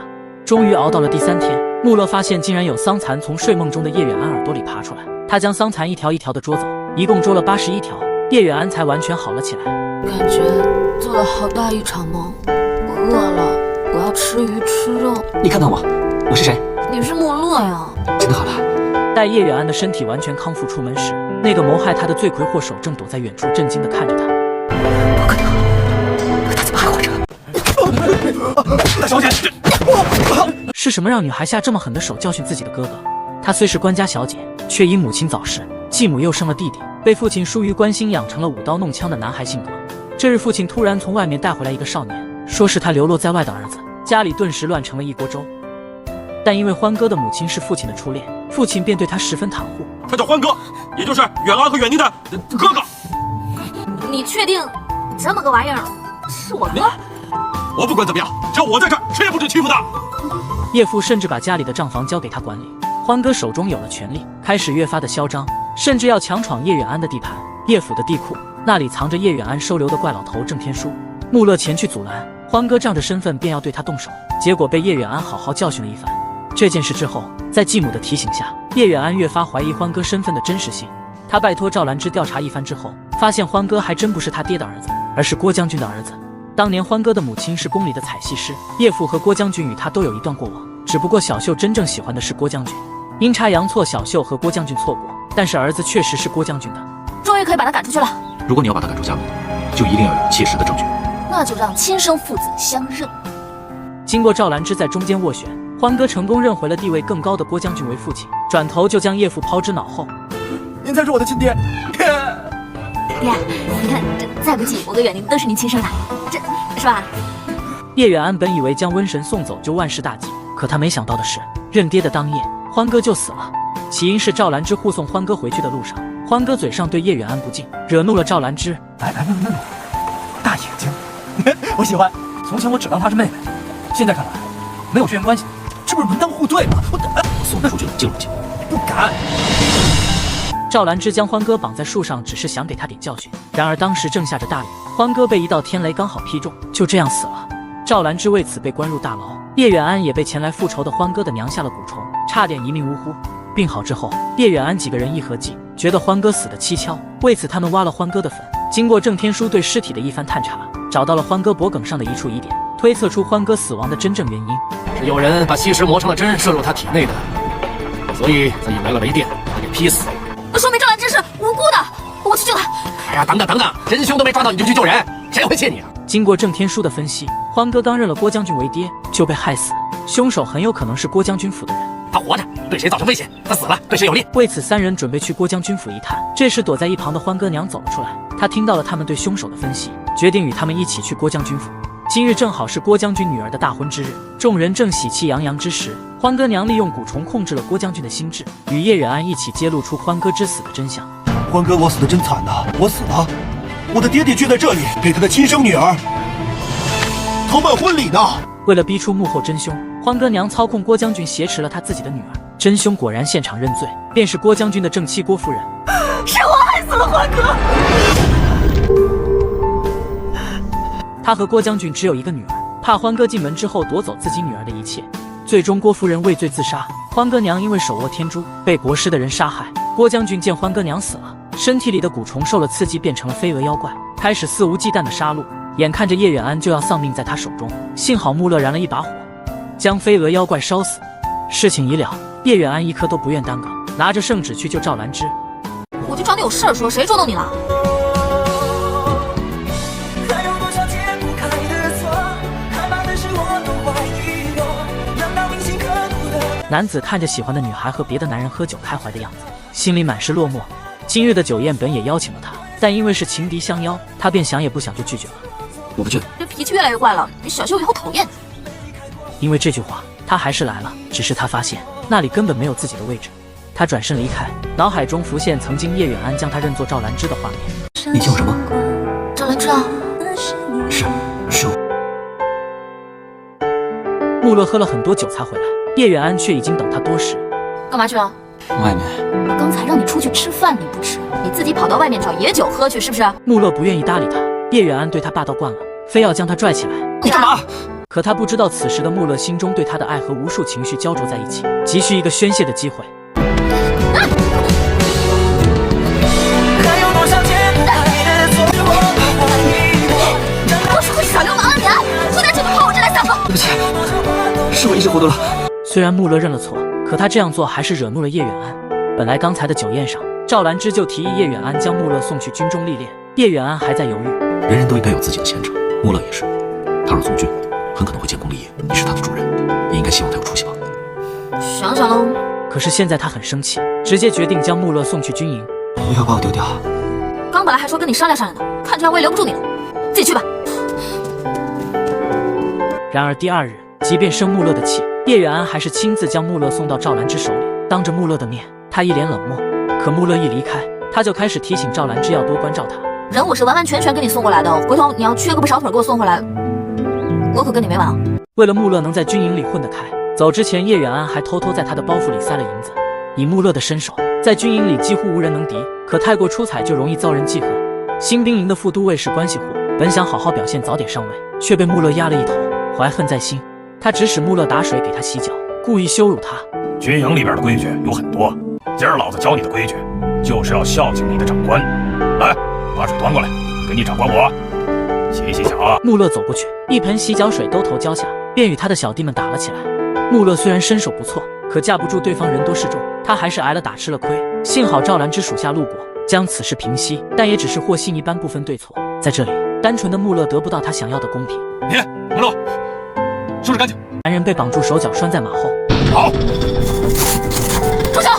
终于熬到了第3天，穆勒发现竟然有桑蚕从睡梦中的叶远安耳朵里爬出来，他将桑蚕一条一条的捉走，一共捉了81条，叶远安才完全好了起来。感觉做了好大一场梦，我饿了，我要吃鱼吃肉。你看到我，我是谁？你是穆勒呀。真的好了。待叶远安的身体完全康复出门时，那个谋害他的罪魁祸首正躲在远处震惊地看着他。不可能，他怎么还活着？大小姐，是什么让女孩下这么狠的手教训自己的哥哥？她虽是官家小姐，却因母亲早逝，继母又生了弟弟，被父亲疏于关心，养成了舞刀弄枪的男孩性格。这日父亲突然从外面带回来一个少年，说是他流落在外的儿子，家里顿时乱成了一锅粥。但因为欢哥的母亲是父亲的初恋，父亲便对他十分袒护。他叫欢哥，也就是远安和远宁的哥哥。你确定这么个玩意儿是我哥？我不管怎么样，只要我在这儿，谁也不准欺负他。叶父甚至把家里的账房交给他管理。欢哥手中有了权力，开始越发的嚣张，甚至要强闯叶远安的地盘。叶府的地库那里藏着叶远安收留的怪老头郑天书。穆勒前去阻拦，欢哥仗着身份便要对他动手，结果被叶远安好好教训了一番。这件事之后，在继母的提醒下，叶远安越发怀疑欢哥身份的真实性。他拜托赵兰芝调查一番之后，发现欢哥还真不是他爹的儿子，而是郭将军的儿子。当年欢哥的母亲是宫里的采戏师，叶父和郭将军与他都有一段过往，只不过小秀真正喜欢的是郭将军。阴差阳错，小秀和郭将军错过，但是儿子确实是郭将军的。终于可以把他赶出去了。如果你要把他赶出家门，就一定要有切实的证据。那就让亲生父子相认。经过赵兰芝在中间斡旋，欢哥成功认回了地位更高的郭将军为父亲，转头就将叶父抛之脑后。您才是我的亲爹。爹，你看这再不济，我跟远宁都是您亲生的，这是吧？叶远安本以为将瘟神送走就万事大吉，可他没想到的是，认爹的当夜，欢哥就死了。起因是赵兰芝护送欢哥回去的路上，欢哥嘴上对叶远安不敬，惹怒了赵兰芝。奶奶嫩大眼睛，我喜欢。从前我只当她是妹妹，现在看来没有血缘关系，这不是门当户对吗？我送你出去冷静冷静。不敢。赵兰芝将欢哥绑在树上，只是想给他点教训。然而当时正下着大雨，欢哥被一道天雷刚好劈中，就这样死了。赵兰芝为此被关入大牢，叶远安也被前来复仇的欢哥的娘下了蛊虫，差点一命呜呼。病好之后，叶远安几个人一合计，觉得欢哥死得蹊跷，为此他们挖了欢哥的坟。经过郑天书对尸体的一番探查，找到了欢哥脖梗上的一处疑点，推测出欢哥死亡的真正原因是有人把吸食魔成的针射入他体内的，所以才引来了雷电，把他给劈死。说明赵兰芝是无辜的，我去救他。哎呀，等等，真凶都没抓到你就去救人，谁会信你啊？经过郑天书的分析，欢哥刚认了郭将军为爹就被害死，凶手很有可能是郭将军府的人。他活着对谁造成危险，他死了对谁有利。为此三人准备去郭将军府一探。这时躲在一旁的欢哥娘走了出来，他听到了他们对凶手的分析，决定与他们一起去郭将军府。今日正好是郭将军女儿的大婚之日，众人正喜气洋洋之时，欢哥娘利用蛊虫控制了郭将军的心智，与叶远安一起揭露出欢哥之死的真相。欢哥，我死得真惨呐！我死了，我的爹爹却在这里给他的亲生女儿筹办婚礼呢。为了逼出幕后真凶，欢哥娘操控郭将军挟持了他自己的女儿。真凶果然现场认罪，便是郭将军的正妻郭夫人。是我害死了欢哥。他和郭将军只有一个女儿，怕欢哥进门之后夺走自己女儿的一切，最终郭夫人畏罪自杀。欢哥娘因为手握天珠，被国师的人杀害。郭将军见欢哥娘死了，身体里的蛊虫受了刺激，变成了飞蛾妖怪，开始肆无忌惮的杀戮。眼看着叶远安就要丧命在他手中，幸好穆勒燃了一把火，将飞蛾妖怪烧死。事情已了，叶远安一刻都不愿耽搁，拿着圣旨去救赵兰芝。我就找你有事儿说，谁捉弄你了？男子看着喜欢的女孩和别的男人喝酒开怀的样子，心里满是落寞。今日的酒宴本也邀请了他，但因为是情敌相邀，他便想也不想就拒绝了。我不去。这脾气越来越怪了，小秀以后讨厌。因为这句话，他还是来了，只是他发现那里根本没有自己的位置。他转身离开，脑海中浮现曾经叶远安将他认作赵兰芝的画面。你叫什么？赵兰芝啊。是我。穆勒喝了很多酒才回来，叶远安却已经等他多时。干嘛去啊？外面。我刚才让你出去吃饭，你不吃，你自己跑到外面找野酒喝去，是不是？穆勒不愿意搭理他，叶远安对他霸道惯了，非要将他拽起来。你干嘛？可他不知道，此时的穆勒心中对他的爱和无数情绪焦灼在一起，急需一个宣泄的机会。我是个耍流氓啊你！不带这么跑我这来撒疯！对不起，是我一时糊涂了。虽然穆勒认了错，可他这样做还是惹怒了叶远安。本来刚才的酒宴上，赵兰芝就提议叶远安将穆勒送去军中历练，叶远安还在犹豫。人人都应该有自己的前程，穆勒也是。他若从军，很可能会建功立业。你是他的主人，也应该希望他有出息吧。想想喽。可是现在他很生气，直接决定将穆勒送去军营。不要把我丢掉。刚本来还说跟你商量商量的，看起来我也留不住你了，自己去吧。然而第二日，即便生穆勒的气，叶远安还是亲自将穆勒送到赵兰芝手里。当着穆勒的面，他一脸冷漠。可穆勒一离开，他就开始提醒赵兰芝要多关照他。人我是完完全全给你送过来的，回头你要缺个不少腿给我送回来，我可跟你没完啊！为了穆勒能在军营里混得开，走之前叶远安还偷偷在他的包袱里塞了银子。以穆勒的身手，在军营里几乎无人能敌，可太过出彩就容易遭人记恨。新兵营的副都尉是关系户，本想好好表现早点上位，却被穆勒压了一头，怀恨在心。他指使穆勒打水给他洗脚，故意羞辱他。军营里边的规矩有很多，今儿老子教你的规矩，就是要孝敬你的长官。来，把水端过来，给你长官我洗洗脚啊！穆勒走过去，一盆洗脚水兜头浇下，便与他的小弟们打了起来。穆勒虽然身手不错，可架不住对方人多势众，他还是挨了打吃了亏。幸好赵兰芝属下路过，将此事平息，但也只是和稀泥般，不分对错。在这里，单纯的穆勒得不到他想要的公平。你穆勒，收拾干净。男人被绑住手脚拴在马后。好，住手！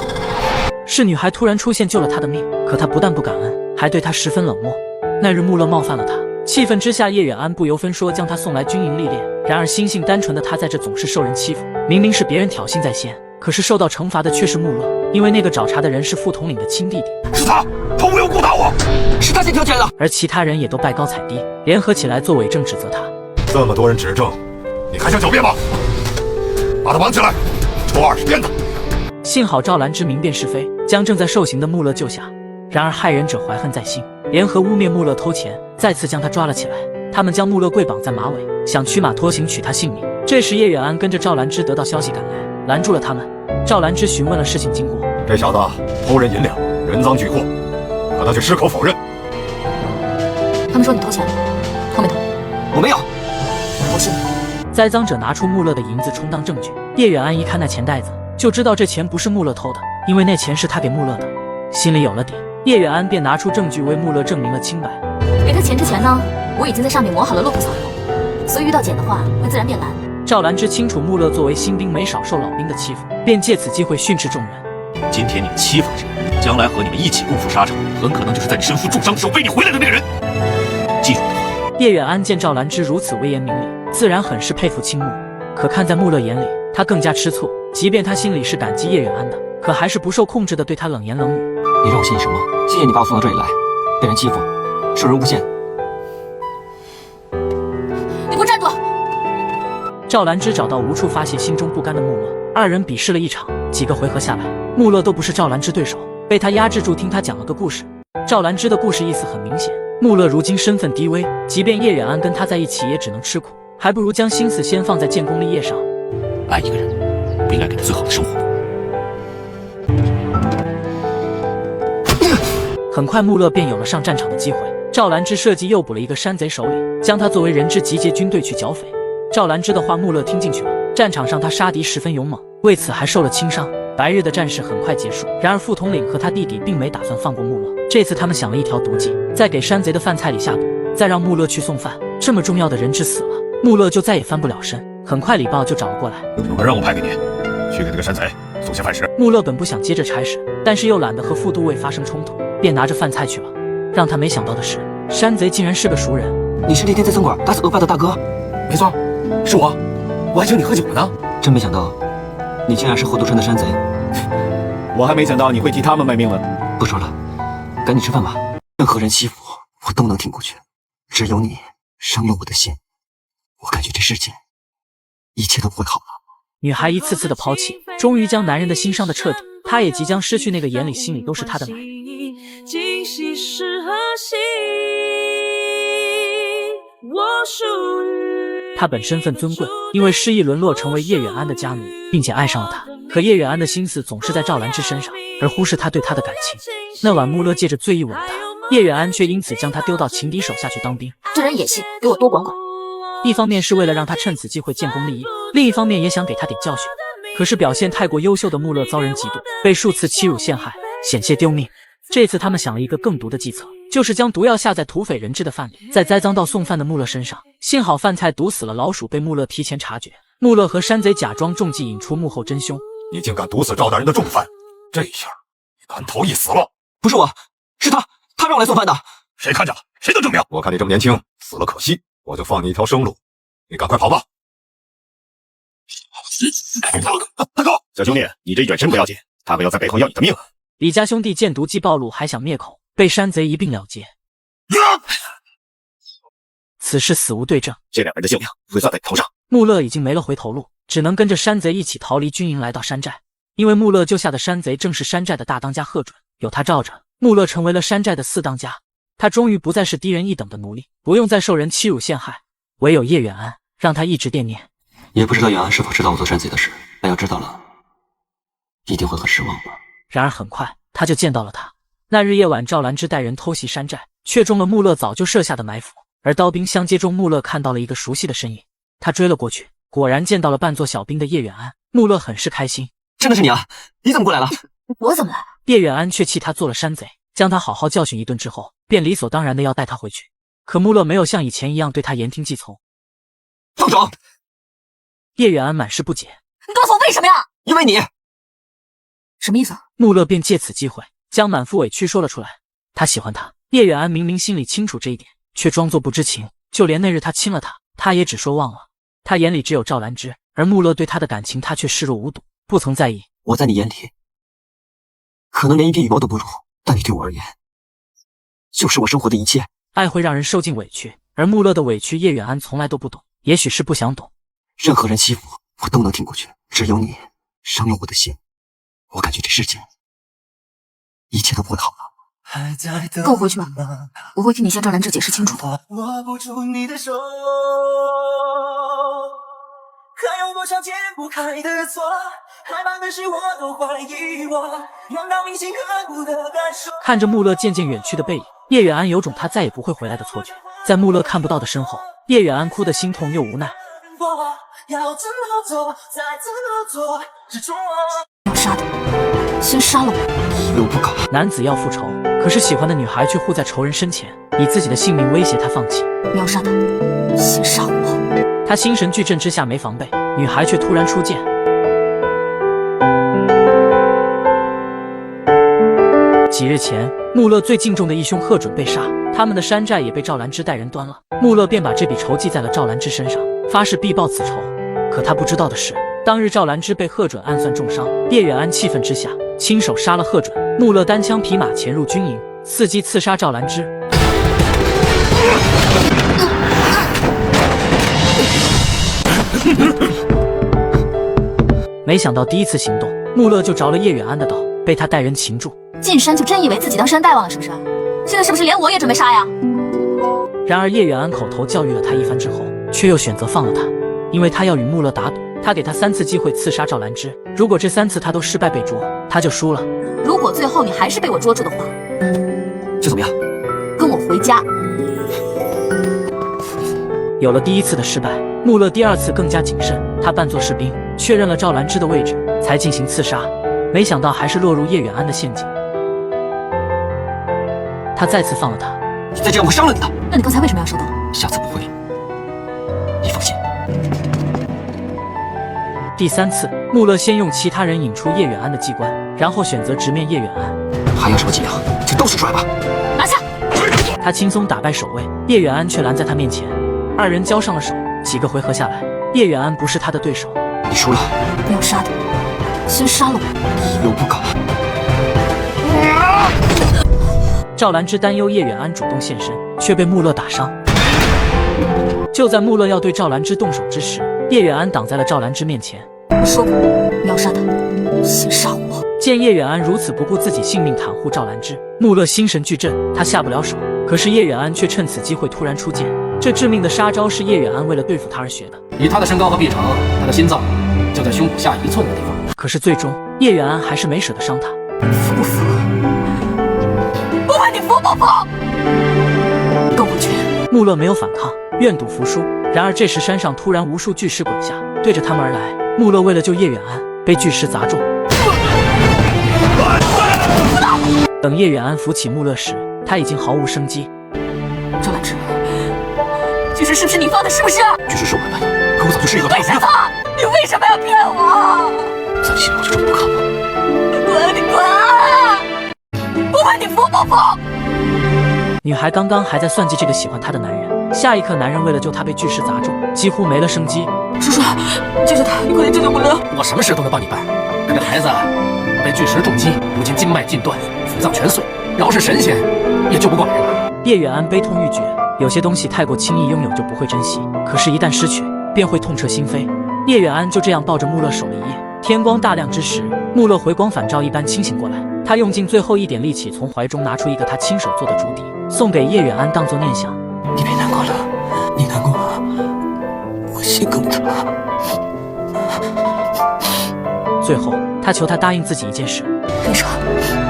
是女孩突然出现救了他的命，可他不但不感恩，还对他十分冷漠。那日穆勒冒犯了他，气愤之下，叶远安不由分说将他送来军营历练。然而心性单纯的他在这总是受人欺负，明明是别人挑衅在先，可是受到惩罚的却是穆勒，因为那个找茬的人是副统领的亲弟弟。是他无缘无故打我，是他先挑起来的。而其他人也都拜高踩低，联合起来做伪证指责他。这么多人指证，你还想狡辩吗？把他绑起来，抽20鞭子。幸好赵兰芝明辨是非，将正在受刑的穆勒救下。然而害人者怀恨在心，联合污蔑穆勒偷钱，再次将他抓了起来。他们将穆勒跪绑在马尾，想驱马拖行取他性命。这时叶远安跟着赵兰芝得到消息赶来，拦住了他们。赵兰芝询问了事情经过。这小子偷人银两，人赃俱获，可他却矢口否认。他们说你偷钱了，偷没偷？我没有。我信你。栽赃者拿出穆勒的银子充当证据，叶远安一看那钱袋子，就知道这钱不是穆勒偷的，因为那钱是他给穆勒的。心里有了底，叶远安便拿出证据为穆勒证明了清白。给他钱之前呢，我已经在上面抹好了骆驼草油，所以遇到碱的话会自然变蓝。赵兰芝清楚穆勒作为新兵没少受老兵的欺负，便借此机会训斥众人。今天你们欺负了谁，将来和你们一起共赴沙场，很可能就是在你身负重伤的时候背你回来的那个人。记住我的话。叶远安见赵兰芝如此威严明理，自然很是佩服倾慕。可看在穆勒眼里，他更加吃醋。即便他心里是感激叶远安的，可还是不受控制的对他冷言冷语。你让我信你什么？谢谢你把我送到这里来，被人欺负，受人诬陷。你给我站住！赵兰芝找到无处发泄心中不甘的穆勒，二人比试了一场，几个回合下来，穆勒都不是赵兰芝对手，被他压制住。听他讲了个故事。赵兰芝的故事意思很明显，穆勒如今身份低微，即便叶远安跟他在一起也只能吃苦，还不如将心思先放在建功立业上。爱一个人，不应该给他最好的生活。很快穆勒便有了上战场的机会，赵兰芝设计诱捕了一个山贼首领，将他作为人质集结军队去剿匪。赵兰芝的话穆勒听进去了，战场上他杀敌十分勇猛，为此还受了轻伤。白日的战事很快结束，然而副统领和他弟弟并没打算放过穆勒。这次他们想了一条毒计，在给山贼的饭菜里下毒，再让穆勒去送饭。这么重要的人质死了，穆勒就再也翻不了身。很快礼报就找了过来，有个任务派给你，去给那个山贼送些饭食。穆勒本不想接这差事，但是又懒得和副都尉发生冲突，便拿着饭菜去了。让他没想到的是，山贼竟然是个熟人。你是那天在餐馆打死恶霸的大哥？没错，是我，我还请你喝酒了呢。真没想到，你竟然是后都山的山贼。我还没想到你会替他们卖命呢。不说了，赶紧吃饭吧。任何人欺负我，我都能挺过去，只有你伤了我的心。我感觉这世界一切都不会好了。女孩一次次的抛弃，终于将男人的心伤得彻底，她也即将失去那个眼里心里都是她的男人。她本身份尊贵，因为失意沦落成为叶远安的家奴，并且爱上了他。可叶远安的心思总是在赵兰芝身上，而忽视他对她的感情。那晚穆勒借着醉意吻她，叶远安却因此将她丢到情敌手下去当兵。这人野心，给我多管管。一方面是为了让他趁此机会建功立业，另一方面也想给他点教训。可是表现太过优秀的穆勒遭人嫉妒，被数次欺辱陷害，险些丢命。这次他们想了一个更毒的计策，就是将毒药下在土匪人质的饭里，再栽赃到送饭的穆勒身上。幸好饭菜毒死了老鼠，被穆勒提前察觉。穆勒和山贼假装中计，引出幕后真凶。你竟敢毒死赵大人的重犯，这一下你难逃一死了。不是我，是他让我来送饭的。谁看见了？谁能证明？我看你这么年轻，死了可惜，我就放你一条生路。你赶快跑吧。大哥，小兄弟，你这一转身不要紧，他们要在背后要你的命。李家兄弟见毒计暴露，还想灭口，被山贼一并了结。此事死无对证，这两人的性命会算在你头上。穆勒已经没了回头路，只能跟着山贼一起逃离军营，来到山寨。因为穆勒救下的山贼正是山寨的大当家贺准，有他罩着，穆勒成为了山寨的四当家。他终于不再是低人一等的奴隶，不用再受人欺辱陷害。唯有叶远安让他一直惦念。也不知道远安是否知道我做山贼的事，但要知道了，一定会很失望吧。然而很快他就见到了他。那日夜晚，赵兰芝带人偷袭山寨，却中了穆勒早就设下的埋伏。而刀兵相接中，穆勒看到了一个熟悉的身影，他追了过去，果然见到了扮作小兵的叶远安。穆勒很是开心，真的是你啊！你怎么过来了？我怎么了？叶远安却气他做了山贼，将他好好教训一顿之后，便理所当然的要带他回去。可穆勒没有像以前一样对他言听计从。放手！叶远安满是不解，你告诉我为什么呀？因为你。什么意思？穆勒便借此机会将满腹委屈说了出来。他喜欢他，叶远安明明心里清楚这一点，却装作不知情。就连那日他亲了他，他也只说忘了。他眼里只有赵兰芝，而穆勒对他的感情他却视若无睹，不曾在意。我在你眼里可能连一滴羽毛都不如，但你对我而言就是我生活的一切。爱会让人受尽委屈，而穆勒的委屈叶远安从来都不懂，也许是不想懂。任何人欺负我都能挺过去，只有你伤了我的心。我感觉这世界一切都不会好了。跟我回去吧，我会替你向赵兰芝解释清楚的。握不住你的手，还有多少解不开的错，害怕的事我都怀疑我，让到铭心刻骨的感受。看着穆勒渐渐远去的背影，叶远安有种他再也不会回来的错觉。在穆勒看不到的身后，叶远安哭得心痛又无奈。要怎么做，再怎么做，执着。要杀他，先杀了我。我不敢。男子要复仇，可是喜欢的女孩却护在仇人身前，以自己的性命威胁他放弃。你要杀他，先杀我。他心神俱震之下没防备，女孩却突然出剑。几日前，穆勒最敬重的义兄贺准被杀，他们的山寨也被赵兰芝带人端了。穆勒便把这笔仇记在了赵兰芝身上，发誓必报此仇。可他不知道的是，当日赵兰芝被贺准暗算重伤，叶远安气愤之下亲手杀了贺准。穆勒单枪匹马潜入军营，伺机刺杀赵兰芝。没想到第一次行动，穆勒就着了叶远安的道，被他带人擒住。进山就真以为自己当山大王了是不是？现在是不是连我也准备杀呀？然而叶远安口头教育了他一番之后，却又选择放了他，因为他要与穆勒打赌，他给他3次机会刺杀赵兰芝，如果这3次他都失败被捉，他就输了。如果最后你还是被我捉住的话，就怎么样？跟我我回家。有了第一次的失败，穆勒第二次更加谨慎。他扮作士兵，确认了赵兰芝的位置，才进行刺杀。没想到还是落入叶远安的陷阱。他再次放了他。再这样会伤了你的。那你刚才为什么要手抖？下次不会，你放心。第三次，穆勒先用其他人引出叶远安的机关，然后选择直面叶远安。还要什么伎俩？这都使出来吧。拿下！他轻松打败守卫，叶远安却拦在他面前。二人交上了手，几个回合下来，叶远安不是他的对手。你输了。不要杀他，先杀了我。有不敢。赵兰芝担忧叶远安主动现身，却被穆勒打伤。就在穆勒要对赵兰芝动手之时，叶远安挡在了赵兰芝面前。我说过，你要杀他，先杀我。见叶远安如此不顾自己性命袒护赵兰芝，穆勒心神俱震，他下不了手。可是叶远安却趁此机会突然出剑，这致命的杀招是叶远安为了对付他而学的。以他的身高和臂长，他的心脏就在胸脯下1寸的地方。可是最终，叶远安还是没舍得伤他。服不服？不问你服不服？跟我去！穆勒没有反抗，愿赌服输。然而这时山上突然无数巨石滚下，对着他们而来。穆勒为了救叶远安，被巨石砸中。等叶远安扶起穆勒时，他已经毫无生机。赵兰芝，巨石是不是你放的？是不是？巨石是我安排的，可我早就示意了他。为什么？你为什么要骗我？在你心里我就这么不堪吗？滚！你滚！不问你服不服？女孩刚刚还在算计这个喜欢她的男人，下一刻男人为了救她被巨石砸中，几乎没了生机。叔叔，救救他！你快点救救穆勒！我什么事都能帮你办。可这孩子被巨石重击，如今经脉尽断，腑脏全碎，饶是神仙也救不过来人。叶远安悲痛欲绝，有些东西太过轻易拥有就不会珍惜，可是一旦失去，便会痛彻心扉。叶远安就这样抱着穆勒守了一夜。天光大亮之时，穆勒回光返照一般清醒过来，他用尽最后一点力气，从怀中拿出一个他亲手做的竹笛，送给叶远安当作念想。你别难过了，你难过，我心更疼。最后，他求他答应自己一件事。别说，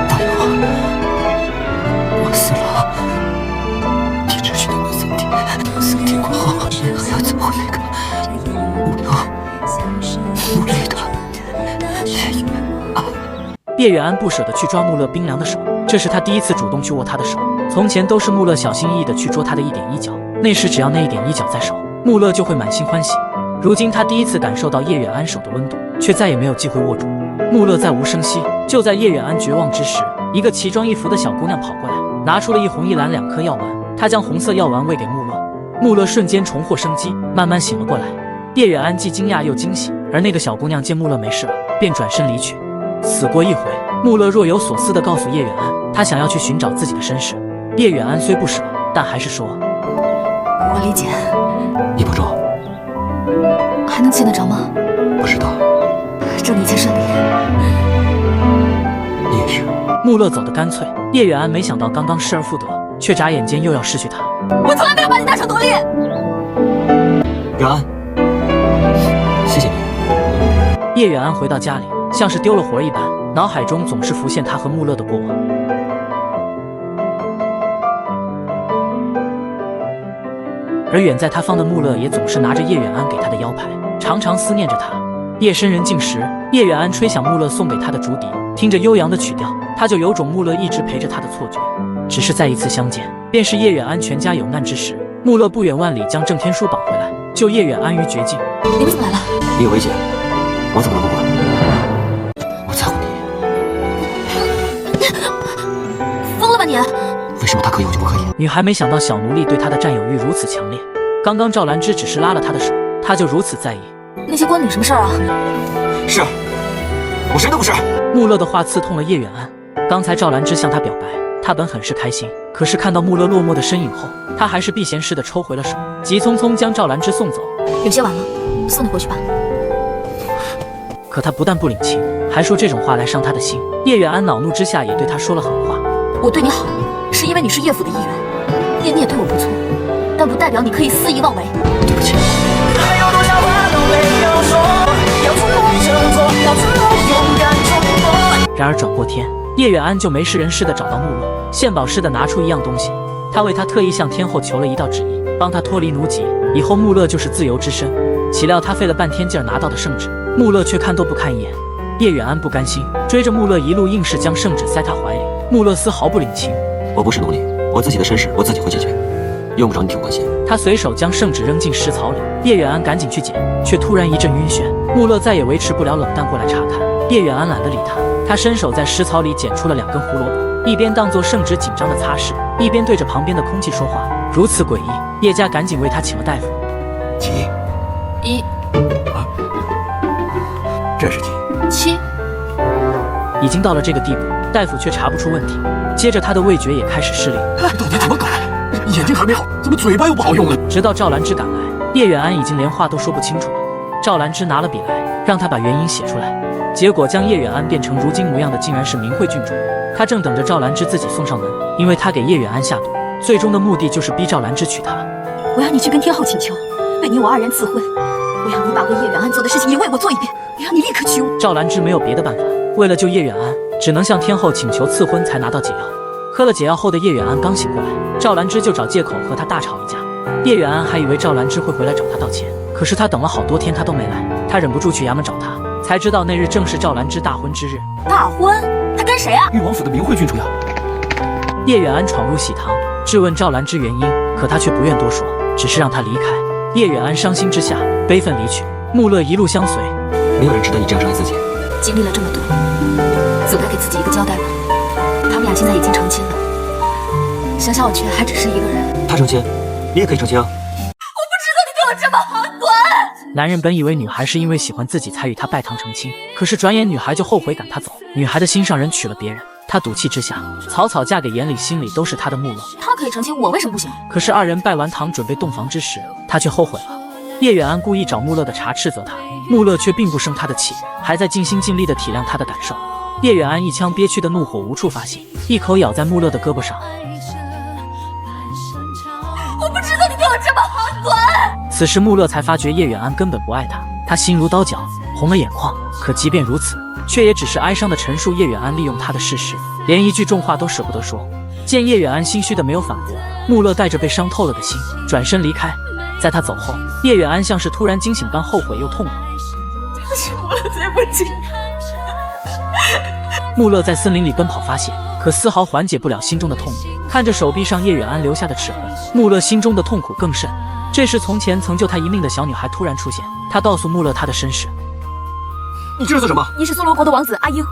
答应我死了，你只需等我3天，3天过后，还要走回那个无聊、无力的叶远安。叶远安不舍得去抓穆勒冰凉的手，这是他第一次主动去握他的手。从前都是穆勒小心翼翼地去捉他的一点一角，那时只要那一点一角在手，穆勒就会满心欢喜。如今他第一次感受到叶远安手的温度，却再也没有机会握住。穆勒再无声息。就在叶远安绝望之时，一个奇装异服的小姑娘跑过来，拿出了一红一蓝2颗药丸。她将红色药丸喂给穆勒，穆勒瞬间重获生机，慢慢醒了过来。叶远安既惊讶又惊喜，而那个小姑娘见穆勒没事了，便转身离去。死过一回，穆勒若有所思地告诉叶远安，他想要去寻找自己的身世。叶远安虽不舍，但还是说：“我理解。你保重。还能见得着吗？不知道。祝你一切顺利。你也是。”穆勒走得干脆，叶远安没想到刚刚失而复得，却眨眼间又要失去他。我从来没有把你当成奴隶。远安，谢谢你。叶远安回到家里，像是丢了魂一般，脑海中总是浮现他和穆勒的过往。而远在他方的穆勒也总是拿着叶远安给他的腰牌，常常思念着他。夜深人静时，叶远安吹响穆勒送给他的竹笛，听着悠扬的曲调，他就有种穆勒一直陪着他的错觉。只是再一次相见，便是叶远安全家有难之时，穆勒不远万里将郑天书绑回来，救叶远安于绝境。你们怎么来了？你有危险，我怎么能不管？我在乎你。疯了吧你！为什么他可以我就不可以？女孩没想到小奴隶对她的占有欲如此强烈，刚刚赵兰芝只是拉了她的手，她就如此在意。那些关你什么事儿啊？是，我谁都不是。穆勒的话刺痛了叶远安。刚才赵兰芝向他表白，他本很是开心，可是看到穆勒落寞的身影后，他还是避嫌似的抽回了手，急匆匆将赵兰芝送走。有些晚了，送你回去吧。可他不但不领情，还说这种话来伤他的心。叶远安恼怒之下也对他说了狠话。我对你好，是因为你是叶府的一员，你也对我不错，但不代表你可以肆意妄为。对不起。然而转过天，叶远安就没事人似的找到穆勒，献宝似的拿出一样东西。他为他特意向天后求了一道旨意，帮他脱离奴籍，以后穆勒就是自由之身。岂料他费了半天劲儿拿到的圣旨，穆勒却看都不看一眼。叶远安不甘心，追着穆勒一路硬是将圣旨塞他怀里，穆勒丝毫不领情。我不是奴隶，我自己的身世我自己会解决，用不着你替我关心。他随手将圣旨扔进食槽里，叶远安赶紧去捡，却突然一阵晕眩。穆勒再也维持不了，冷淡过来查看。叶远安懒得理他，他伸手在食槽里捡出了2根胡萝卜，一边当作圣旨紧张的擦拭，一边对着旁边的空气说话，如此诡异。叶家赶紧为他请了大夫。几1、这是几7。已经到了这个地步，大夫却查不出问题。接着他的味觉也开始失灵，到底怎么搞？眼睛还没好，怎么嘴巴又不好用了？直到赵兰芝赶来，叶远安已经连话都说不清楚了。赵兰芝拿了笔来，让他把原因写出来。结果将叶远安变成如今模样的，竟然是明慧郡主。他正等着赵兰芝自己送上门，因为他给叶远安下毒，最终的目的就是逼赵兰芝娶她。我要你去跟天后请求，为你我2人赐婚。我要你把为叶远安做的事情也为我做一遍。我要你立刻娶我。赵兰芝没有别的办法，为了救叶远安，只能向天后请求赐婚才拿到解药。喝了解药后的叶远安刚醒过来，赵兰芝就找借口和他大吵一架。叶远安还以为赵兰芝会回来找他道歉，可是他等了好多天他都没来，他忍不住去衙门找他，才知道那日正是赵兰芝大婚之日。大婚？他跟谁啊？玉王府的明慧郡主呀。叶远安闯入喜堂，质问赵兰芝原因，可他却不愿多说，只是让他离开。叶远安伤心之下，悲愤离去。穆勒一路相随。没有人值得你这样伤害自己。经历了这么多，总该给自己一个交代吧。他们俩现在已经成亲了，想想我却还只是一个人。他成亲，你也可以成亲啊。男人本以为女孩是因为喜欢自己才与他拜堂成亲，可是转眼女孩就后悔赶他走。女孩的心上人娶了别人，他赌气之下草草嫁给眼里心里都是他的穆勒。他可以成亲，我为什么不行？可是2人拜完堂准备洞房之时，他却后悔了。叶远安故意找穆勒的茬斥责他，穆勒却并不生他的气，还在尽心尽力地体谅他的感受。叶远安一腔憋屈的怒火无处发泄，一口咬在穆勒的胳膊上。我不知道你对我这么好，滚！此时穆勒才发觉叶远安根本不爱他，他心如刀绞，红了眼眶。可即便如此，却也只是哀伤地陈述叶远安利用他的事实，连一句重话都舍不得说。见叶远安心虚的没有反驳，穆勒带着被伤透了的心转身离开。在他走后，叶远安像是突然惊醒般后悔又痛苦。对不起。穆勒在森林里奔跑发泄，可丝毫缓解不了心中的痛苦。看着手臂上叶远安留下的齿痕，穆勒心中的痛苦更甚。这时从前曾救他一命的小女孩突然出现，她告诉穆勒她的身世。你这是做什么？你是梭罗国的王子阿英，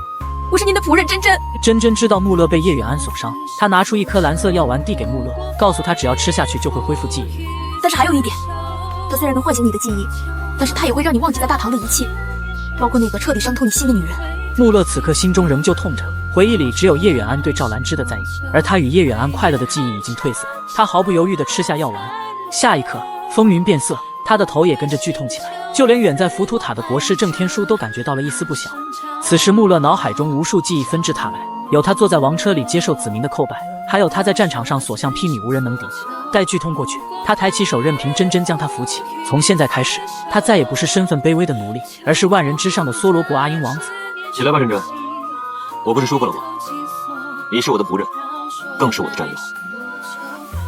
我是您的仆人珍珍。珍珍知道穆勒被叶远安所伤，她拿出一颗蓝色药丸递给穆勒，告诉他只要吃下去就会恢复记忆。但是还有一点，它虽然能唤醒你的记忆，但是它也会让你忘记在大堂的一切，包括那个彻底伤透你心的女人。穆勒此刻心中仍旧痛着，回忆里只有叶远安对赵兰芝的在意，而他与叶远安快乐的记忆已经褪色。他毫不犹豫地吃下药丸，下一刻风云变色，他的头也跟着剧痛起来，就连远在浮屠塔的国师郑天书都感觉到了一丝不祥。此时穆勒脑海中无数记忆纷至沓来，有他坐在王车里接受子民的叩拜，还有他在战场上所向披靡无人能敌。待剧痛过去，他抬起手任凭珍珍将他扶起。从现在开始，他再也不是身份卑微的奴隶，而是万人之上的梭罗国阿英王子。起来吧，珍珍，我不是说过了吗？你是我的仆人，更是我的战友，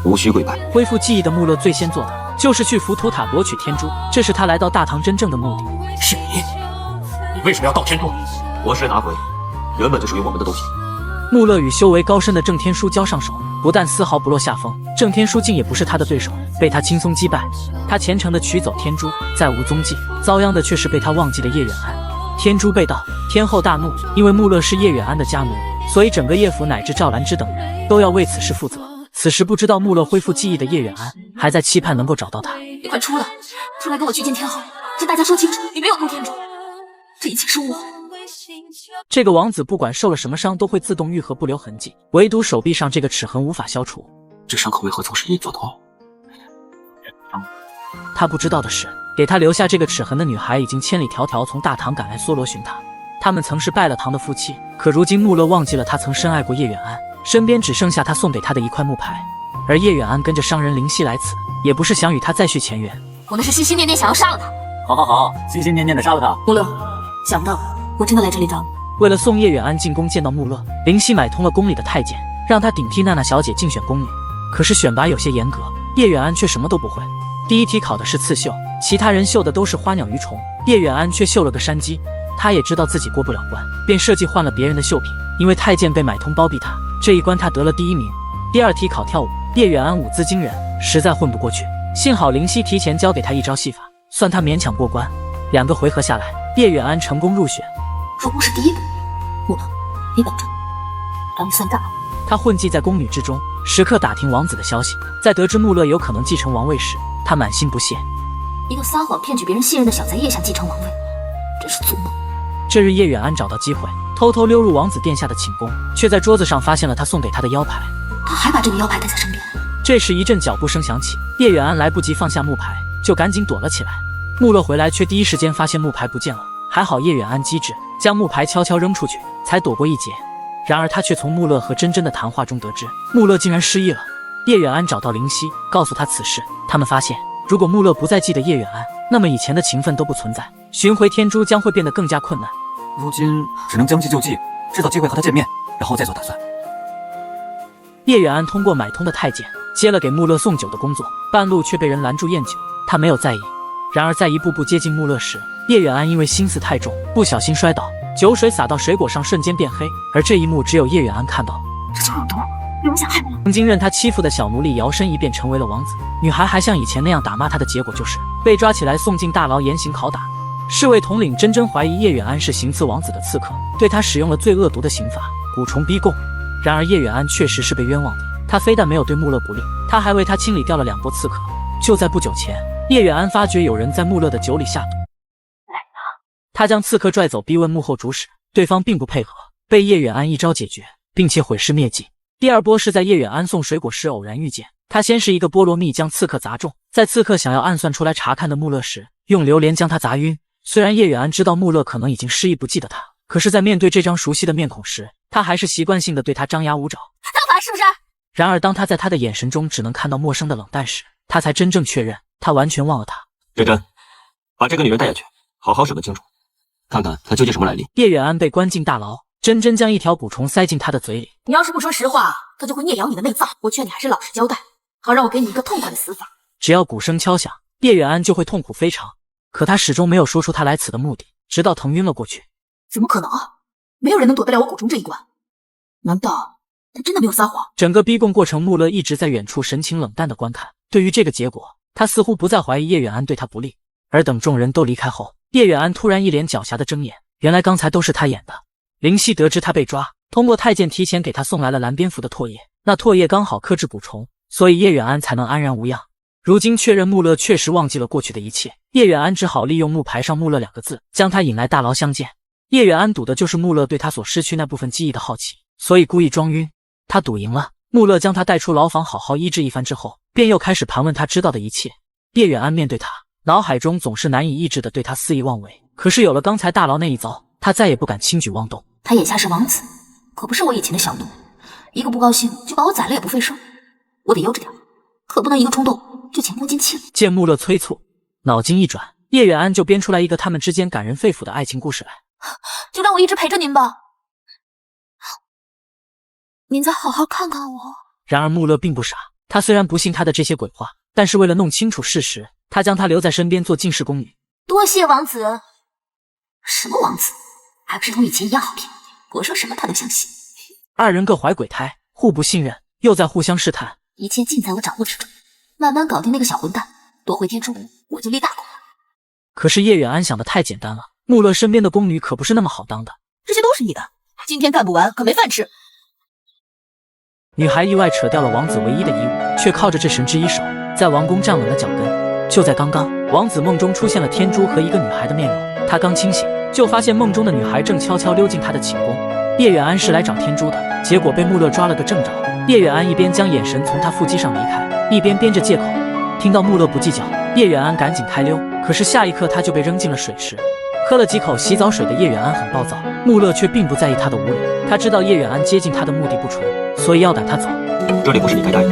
无需跪拜。恢复记忆的穆勒最先做的就是去浮屠塔夺取天珠，这是他来到大唐真正的目的。是你为什么要盗天珠？我是拿回原本就属于我们的东西。穆勒与修为高深的郑天书交上手，不但丝毫不落下风，郑天书竟也不是他的对手，被他轻松击败。他虔诚地取走天珠，再无踪迹，遭殃的却是被他忘记的叶远安。天珠被盗，天后大怒，因为穆勒是叶远安的家奴，所以整个叶府乃至赵兰芝等人都要为此事负责。此时不知道穆勒恢复记忆的叶远安，还在期盼能够找到他。你快出来，出来跟我去见天后，跟大家说清楚，你没有偷天珠，这一切是我。这个王子不管受了什么伤都会自动愈合不留痕迹，唯独手臂上这个齿痕无法消除。这伤口为何总是你做的？他不知道的是，给他留下这个齿痕的女孩已经千里迢迢从大唐赶来梭罗寻他。他们曾是拜了堂的夫妻，可如今穆勒忘记了他曾深爱过叶远安，身边只剩下他送给他的一块木牌。而叶远安跟着商人灵犀来此，也不是想与他再续前缘，我那是心心念念想要杀了他。好，心心念念的杀了他。穆勒，想不到我真的来这里找你。为了送叶远安进宫见到穆勒，灵犀买通了宫里的太监，让他顶替娜娜小姐竞选宫女。可是选拔有些严格，叶远安却什么都不会。第一题考的是刺绣，其他人绣的都是花鸟鱼虫，叶远安却绣了个山鸡。他也知道自己过不了关，便设计换了别人的绣品。因为太监被买通包庇他，这一关他得了第1名。第2题考跳舞，叶远安舞姿惊人，实在混不过去。幸好灵犀提前教给他一招戏法，算他勉强过关。2个回合下来，叶远安成功入选。入宫是第一步，木冷，你等着，找你算账。他混迹在宫女之中，时刻打听王子的消息。在得知穆勒有可能继承王位时，他满心不屑。一个撒谎骗取别人信任的小贼也想继承王位，真是做梦。这日叶远安找到机会，偷偷溜入王子殿下的寝宫，却在桌子上发现了他送给他的腰牌。他还把这个腰牌带在身边。这时一阵脚步声响起，叶远安来不及放下木牌，就赶紧躲了起来。穆勒回来却第一时间发现木牌不见了，还好叶远安机智，将木牌悄悄扔出去，才躲过一劫。然而他却从穆勒和珍珍的谈话中得知，穆勒竟然失忆了。叶远安找到灵犀，告诉他此事。他们发现，如果穆勒不再记得叶远安，那么以前的情分都不存在，寻回天珠将会变得更加困难。如今只能将计就计，制造机会和他见面，然后再做打算。叶远安通过买通的太监接了给穆勒送酒的工作，半路却被人拦住验酒，他没有在意。然而在一步步接近穆勒时，叶远安因为心思太重，不小心摔倒，酒水洒到水果上，瞬间变黑。而这一幕只有叶远安看到。这酒有毒，有人想害我。曾经任他欺负的小奴隶摇身一变成为了王子，女孩还像以前那样打骂他的结果就是被抓起来送进大牢严刑拷打。侍卫统领珍珍怀疑叶远安是行刺王子的刺客，对他使用了最恶毒的刑罚蛊虫逼供。然而叶远安确实是被冤枉的，他非但没有对穆勒不利，他还为他清理掉了2波刺客。就在不久前，叶远安发觉有人在穆勒的酒里下毒，他将刺客拽走逼问幕后主使，对方并不配合，被叶远安一招解决，并且毁尸灭迹。第2波是在叶远安送水果时偶然遇见，他先是一个菠萝蜜将刺客砸中，在刺客想要暗算出来查看的穆勒时，用榴莲将他砸晕。虽然叶远安知道穆勒可能已经失忆不记得他，可是在面对这张熟悉的面孔时，他还是习惯性的对他张牙舞爪。造反是不是？然而当他在他的眼神中只能看到陌生的冷淡时，他才真正确认他完全忘了他。珍珍，把这个女人带下去，好好审问清楚，看看她究竟什么来历。叶远安被关进大牢，珍珍将一条蛊虫塞进他的嘴里。你要是不说实话，他就会啮咬你的内脏。我劝你还是老实交代，好让我给你一个痛快的死法。只要鼓声敲响，叶远安就会痛苦非常。可他始终没有说出他来此的目的，直到疼晕了过去。怎么可能啊？没有人能躲得了我蛊虫这一关。难道他真的没有撒谎？整个逼供过程，穆勒一直在远处神情冷淡的观看。对于这个结果，他似乎不再怀疑叶远安对他不利。而等众人都离开后，叶远安突然一脸狡黠的睁眼，原来刚才都是他演的。灵犀得知他被抓，通过太监提前给他送来了蓝蝙蝠的唾液，那唾液刚好克制蛊虫，所以叶远安才能安然无恙。如今确认穆勒确实忘记了过去的一切，叶远安只好利用木牌上穆勒2个字，将他引来大牢相见。叶远安赌的就是穆勒对他所失去那部分记忆的好奇，所以故意装晕。他赌赢了，穆勒将他带出牢房好好医治一番之后，便又开始盘问他知道的一切。叶远安面对他，脑海中总是难以抑制的对他肆意妄为，可是有了刚才大牢那一遭，他再也不敢轻举妄动。他眼下是王子，可不是我以前的小奴，一个不高兴就把我宰了也不费事，我得悠着点，可不能一个冲动就前功尽弃了。见穆勒催促，脑筋一转，叶远安就编出来一个他们之间感人肺腑的爱情故事来。就让我一直陪着您吧，您再好好看看我。然而穆勒并不傻，他虽然不信他的这些鬼话，但是为了弄清楚事实，他将他留在身边做近视宫女。多谢王子。什么王子？还不是同以前一样好骗，我说什么他都相信。2人各怀鬼胎，互不信任，又在互相试探。一切尽在我掌握之中，慢慢搞定那个小混蛋，夺回天珠，我就立大功了。可是叶远安想的太简单了，穆勒身边的宫女可不是那么好当的。这些都是你的，今天干不完可没饭吃。女孩意外扯掉了王子唯一的衣物，却靠着这神之一手，在王宫站稳了脚跟。就在刚刚，王子梦中出现了天珠和一个女孩的面容，他刚清醒，就发现梦中的女孩正悄悄溜进他的寝宫。叶远安是来找天珠的，结果被穆勒抓了个正着。叶远安一边将眼神从他腹肌上离开，一边编着借口。听到穆勒不计较，叶远安赶紧开溜，可是下一刻他就被扔进了水池。喝了几口洗澡水的叶远安很暴躁，穆勒却并不在意他的无礼。他知道叶远安接近他的目的不纯，所以要赶他走。这里不是你该待的，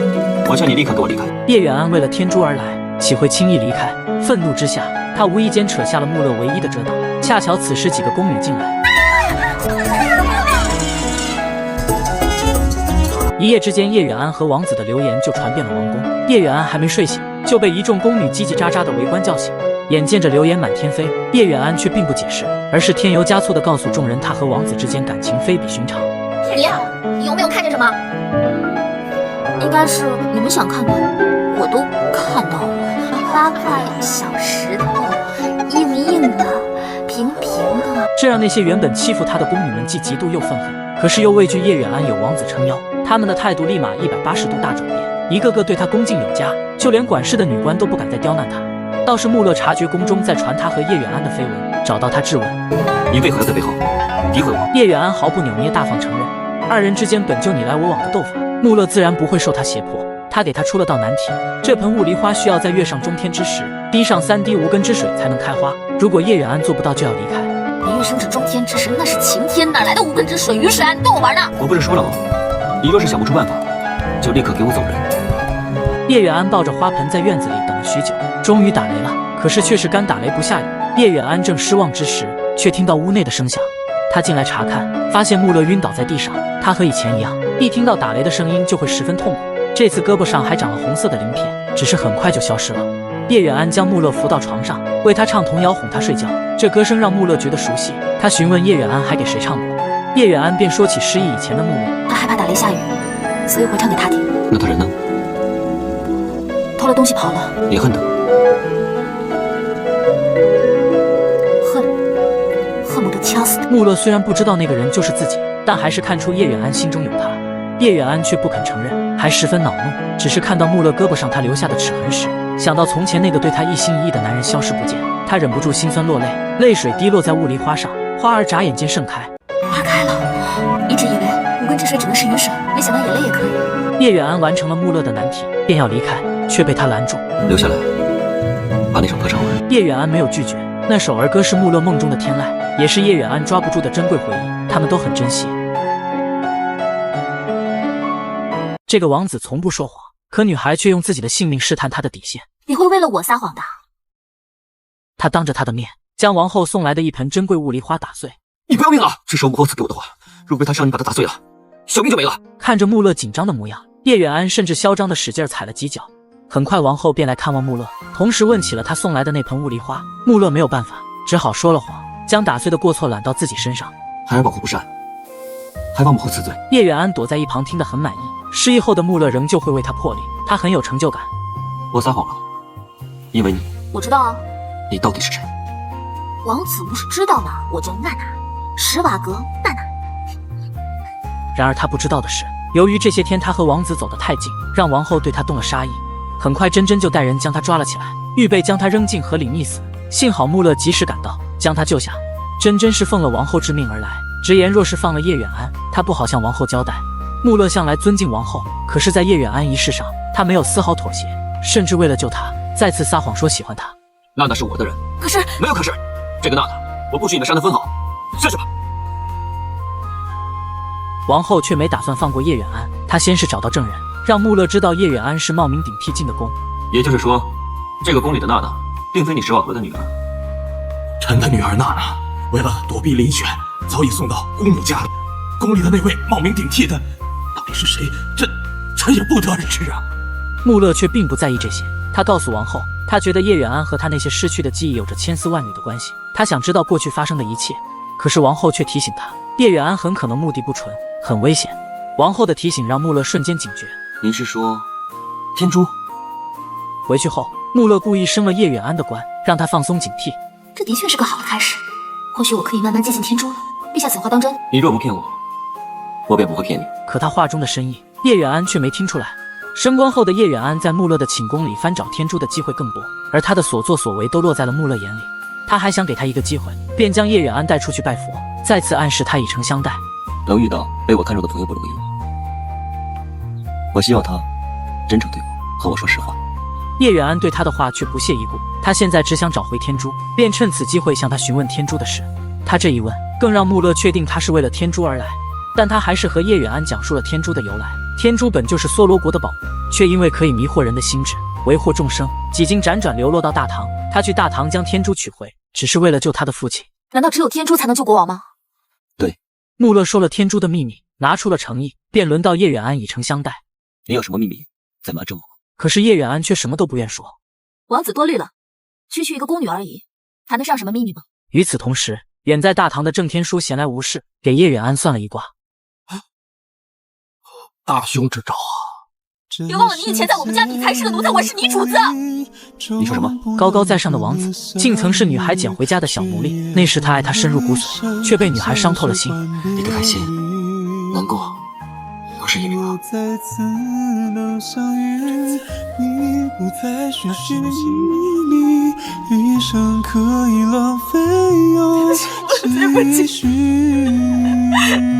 我劝你立刻给我离开。叶远安为了天珠而来，岂会轻易离开？愤怒之下，他无意间扯下了穆勒唯一的遮挡。恰巧此时几个宫女进来，一夜之间，叶远安和王子的流言就传遍了王宫。叶远安还没睡醒，就被一众宫女叽叽喳喳的围观叫醒。眼见着流言满天飞，叶远安却并不解释，而是添油加醋的告诉众人，他和王子之间感情非比寻常。你有没有看见什么？应该是你们想看的，我都看到了。8块小石头，硬硬的，平平的。这让那些原本欺负他的宫女们既嫉妒又愤恨，可是又畏惧叶远安有王子撑腰，他们的态度立马180度大转变，一个个对他恭敬有加，就连管事的女官都不敢再刁难他。倒是穆勒察觉宫中在传他和叶远安的绯闻，找到他质问：你为何要在背后诋毁我？叶远安毫不扭捏，大方承认，二人之间本就你来我往的斗法，穆勒自然不会受他胁迫。他给他出了道难题，这盆雾梨花需要在月上中天之时滴上3滴无根之水才能开花，如果叶远安做不到就要离开。明月生至中天之时，那是晴天，哪来的无根之水与水岸逗我玩呢？我不是说了吗？你若是想不出办法，就立刻给我走人。叶远安抱着花盆在院子里等了许久，终于打雷了，可是却是干打雷不下雨。叶远安正失望之时，却听到屋内的声响。他进来查看，发现穆勒晕倒在地上。他和以前一样，一听到打雷的声音就会十分痛苦。这次胳膊上还长了红色的鳞片，只是很快就消失了。叶远安将穆勒扶到床上，为他唱童谣哄他睡觉。这歌声让穆勒觉得熟悉，他询问叶远安还给谁唱过。叶远安便说起失忆以前的穆勒，他害怕打雷下雨，所以会唱给他听。那他人呢？偷了东西跑了。你恨他？恨不得掐死他。穆勒虽然不知道那个人就是自己，但还是看出叶远安心中有他。叶远安却不肯承认，还十分恼怒。只是看到穆勒胳膊上他留下的齿痕时，想到从前那个对他一心一意的男人消失不见，他忍不住心酸落泪，泪水滴落在雾梨花上，花儿眨眼间盛开。花开了，一直以为无根之水只能是雨水，没想到眼泪也可以。叶远安完成了穆勒的难题，便要离开，却被他拦住。留下来，把那首歌唱完。叶远安没有拒绝，那首儿歌是穆勒梦中的天籁，也是叶远安抓不住的珍贵回忆，他们都很珍惜。这个王子从不说谎，可女孩却用自己的性命试探他的底线。你会为了我撒谎的？他当着他的面将王后送来的一盆珍贵雾梨花打碎。你不要命了！这是我母后赐给我的花，如果被他伤，你把它打碎了，小命就没了。看着穆勒紧张的模样，叶远安甚至嚣张的使劲踩了几脚。很快王后便来看望穆勒，同时问起了他送来的那盆雾梨花。穆勒没有办法，只好说了谎，将打碎的过错揽到自己身上。孩儿保护不善，还望母后赐罪。叶远安躲在一旁听得很满意。失忆后的穆勒仍旧会为他破例，他很有成就感。我撒谎了，因为你。我知道啊。你到底是谁？王子不是知道吗？我叫娜娜，史瓦格娜娜。然而他不知道的是，由于这些天他和王子走得太近，让王后对他动了杀意。很快珍珍就带人将他抓了起来，预备将他扔进河里溺死。幸好穆勒及时赶到，将他救下。珍珍是奉了王后之命而来，直言若是放了叶远安，他不好向王后交代。穆勒向来尊敬王后，可是在叶远安一事上，他没有丝毫妥协，甚至为了救他，再次撒谎说喜欢他。娜娜是我的人。可是没有可是，这个娜娜，我不许你们杀她分毫。下去吧。王后却没打算放过叶远安，她先是找到证人，让穆勒知道叶远安是冒名顶替进的宫。也就是说，这个宫里的娜娜，并非你史瓦格的女儿。臣的女儿娜娜，为了躲避遴选，早已送到姑母家里。宫里的那位冒名顶替的，到底是谁？臣也不得而知啊。穆勒却并不在意这些，他告诉王后，他觉得叶远安和他那些失去的记忆有着千丝万缕的关系，他想知道过去发生的一切。可是王后却提醒他，叶远安很可能目的不纯，很危险。王后的提醒让穆勒瞬间警觉。您是说天珠？回去后，穆勒故意升了叶远安的官，让他放松警惕。这的确是个好的开始，或许我可以慢慢接近天珠了。陛下此话当真？你若不骗我，我便不会骗你。可他话中的深意，叶远安却没听出来。升官后的叶远安在穆勒的寝宫里翻找天珠的机会更多，而他的所作所为都落在了穆勒眼里。他还想给他一个机会，便将叶远安带出去拜佛，再次暗示他以诚相待。能遇到被我看中的朋友不容易，我希望他真诚对我，和我说实话。叶远安对他的话却不屑一顾，他现在只想找回天珠，便趁此机会向他询问天珠的事。他这一问，更让穆勒确定他是为了天珠而来。但他还是和叶远安讲述了天珠的由来。天珠本就是梭罗国的宝物，却因为可以迷惑人的心智，为祸众生，几经辗转流落到大唐。他去大唐将天珠取回，只是为了救他的父亲。难道只有天珠才能救国王吗？对。穆勒说了天珠的秘密，拿出了诚意，便轮到叶远安以诚相待。你有什么秘密在瞒着我？可是叶远安却什么都不愿说。王子多虑了，区区一个宫女而已，谈得上什么秘密吗？与此同时，远在大唐的郑天书闲来无事，给叶远安算了一卦。大凶之兆啊！别忘了，你以前在我们家，你才是个奴才，我是你主子。你说什么？高高在上的王子，竟曾是女孩捡回家的小奴隶。那时他爱她深入骨髓，却被女孩伤透了心。你的开心、难过，都是因为我。对不起。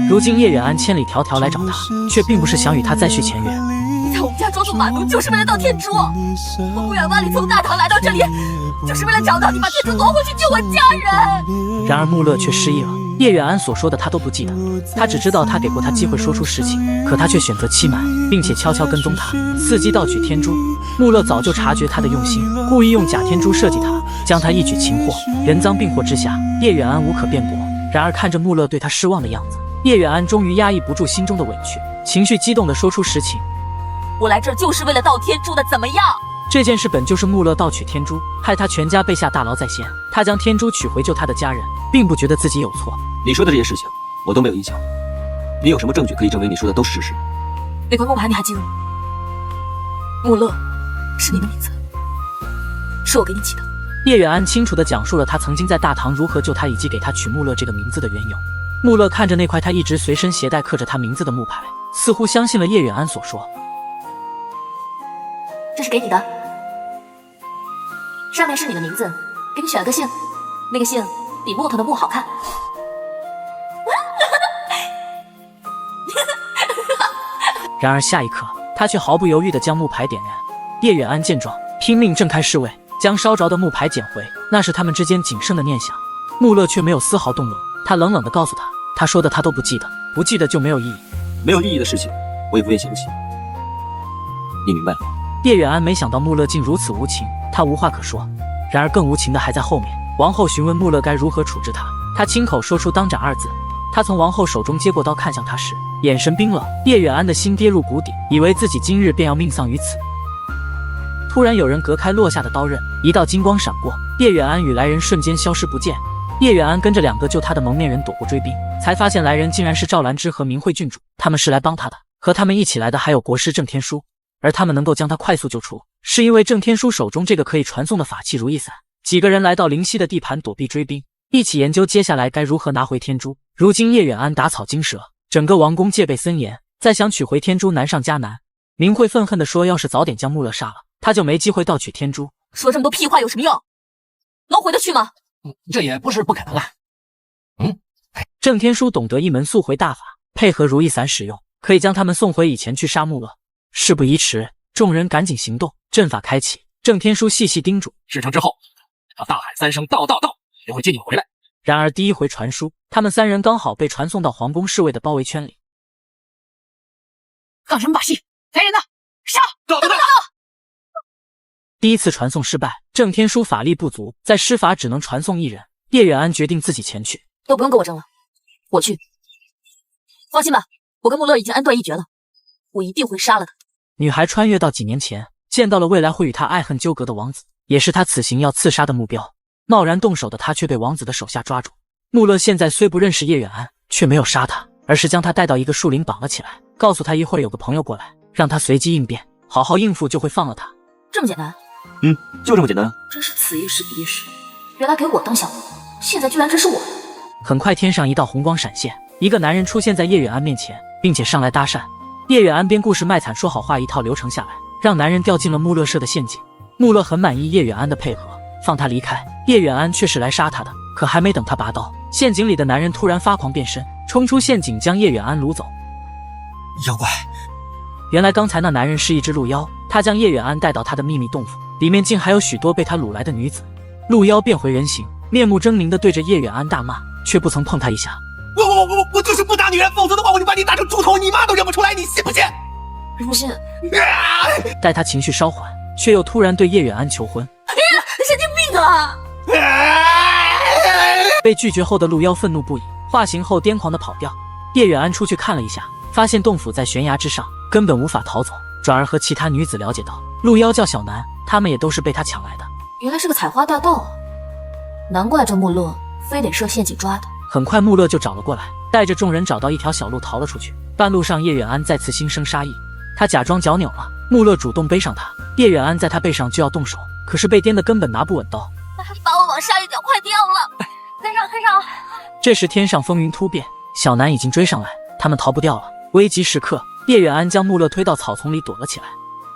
如今叶远安千里迢迢来找他，却并不是想与他再续前缘。你在我们家装作马奴，就是为了盗天珠。我不远万里从大唐来到这里，就是为了找到你，把天珠夺回去，救我家人。然而穆勒却失忆了，叶远安所说的他都不记得，他只知道他给过他机会说出实情，可他却选择欺瞒，并且悄悄跟踪他，伺机盗取天珠。穆勒早就察觉他的用心，故意用假天珠设计他，将他一举擒获。人赃并获之下，叶远安无可辩驳。然而看着穆勒对他失望的样子，叶远安终于压抑不住心中的委屈，情绪激动地说出实情：我来这儿就是为了盗天珠的，怎么样？这件事本就是穆勒盗取天珠，害他全家被下大牢在先。他将天珠取回救他的家人，并不觉得自己有错。你说的这些事情，我都没有印象。你有什么证据可以证明你说的都是事实？那块木牌你还记得吗？穆勒是你的名字，是我给你起的。叶远安清楚地讲述了他曾经在大唐如何救他，以及给他取穆勒这个名字的缘由。穆勒看着那块他一直随身携带刻着他名字的木牌，似乎相信了叶远安所说。这是给你的，上面是你的名字，给你选了个姓，那个姓比木头的木好看。然而下一刻，他却毫不犹豫地将木牌点燃。叶远安见状，拼命挣开侍卫，将烧着的木牌捡回，那是他们之间仅剩的念想。穆勒却没有丝毫动容，他冷冷地告诉他，他说的他都不记得，不记得就没有意义。没有意义的事情，我也不愿想起。你明白了吗？叶远安没想到穆勒竟如此无情，他无话可说。然而更无情的还在后面。王后询问穆勒该如何处置他，他亲口说出当斩二字。他从王后手中接过刀，看向他时，眼神冰冷。叶远安的心跌入谷底，以为自己今日便要命丧于此。突然有人隔开落下的刀刃，一道金光闪过，叶远安与来人瞬间消失不见。叶远安跟着两个救他的蒙面人躲过追兵，才发现来人竟然是赵兰芝和明慧郡主，他们是来帮他的。和他们一起来的还有国师郑天书，而他们能够将他快速救出，是因为郑天书手中这个可以传送的法器如意伞。几个人来到灵犀的地盘躲避追兵，一起研究接下来该如何拿回天珠。如今叶远安打草惊蛇，整个王宫戒备森严，再想取回天珠难上加难。明慧愤恨地说，要是早点将穆勒杀了，他就没机会盗取天珠。说这么多屁话有什么用？能回得去吗？这也不是不可能啊。郑天书懂得一门速回大法，配合如意伞使用，可以将他们送回以前去杀穆勒。事不宜迟，众人赶紧行动。阵法开启，郑天书细细叮嘱，事成之后，要大喊3声到，就会接你回来。然而第一回传书，他们三人刚好被传送到皇宫侍卫的包围圈里。搞什么把戏？来人呐，杀！到！第一次传送失败，郑天书法力不足，在施法只能传送一人。叶远安决定自己前去。都不用跟我争了，我去。放心吧，我跟穆勒已经恩断义绝了，我一定会杀了他。女孩穿越到几年前，见到了未来会与她爱恨纠葛的王子，也是她此行要刺杀的目标。贸然动手的她却被王子的手下抓住。穆勒现在虽不认识叶远安，却没有杀他，而是将他带到一个树林绑了起来，告诉他一会儿有个朋友过来，让他随机应变，好好应付就会放了他。这么简单？就这么简单。真是此一时彼一时，原来给我当小奴，现在居然支持我。很快天上一道红光闪现，一个男人出现在叶远安面前，并且上来搭讪。叶远安编故事卖惨说好话一套流程下来，让男人掉进了穆勒设的陷阱。穆勒很满意叶远安的配合，放他离开。叶远安却是来杀他的，可还没等他拔刀，陷阱里的男人突然发狂变身，冲出陷阱将叶远安掳走。妖怪！原来刚才那男人是一只鹿妖，他将叶远安带到他的秘密洞府，里面竟还有许多被他掳来的女子。鹿妖变回人形，面目狰狞地对着叶远安大骂，却不曾碰他一下。我就是不打女人，否则的话我就把你打成猪头，你妈都认不出来，你信不信？不信。待他情绪稍缓，却又突然对叶远安求婚。神经病啊！被拒绝后的鹿妖愤怒不已，化形后癫狂地跑掉。叶远安出去看了一下，发现洞府在悬崖之上，根本无法逃走，转而和其他女子了解到路妖叫小南，他们也都是被他抢来的。原来是个采花大盗啊，难怪这穆勒非得设陷阱抓他。很快穆勒就找了过来，带着众人找到一条小路逃了出去。半路上叶远安再次心生杀意，他假装脚扭了，穆勒主动背上他，叶远安在他背上就要动手，可是被颠得根本拿不稳刀，把我往下一脚快掉了，跟上跟上。这时天上风云突变，小南已经追上来，他们逃不掉了。危急时刻，叶远安将穆勒推到草丛里躲了起来，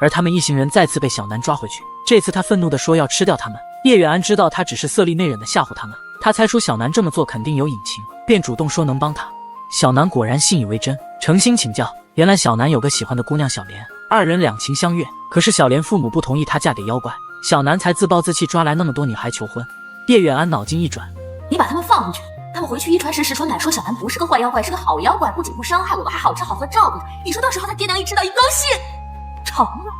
而他们一行人再次被小南抓回去。这次他愤怒地说要吃掉他们。叶远安知道他只是色厉内荏地吓唬他们，他猜出小南这么做肯定有隐情，便主动说能帮他。小南果然信以为真，诚心请教。原来小南有个喜欢的姑娘小莲，二人两情相悦，可是小莲父母不同意她嫁给妖怪，小南才自暴自弃抓来那么多女孩求婚。叶远安脑筋一转，你把他们放进去，他们回去一传十，十传百，说小南不是个坏妖怪，是个好妖怪，不仅不伤害我们，还好吃好喝照顾着。你说到时候他爹娘一知道一高兴，成了。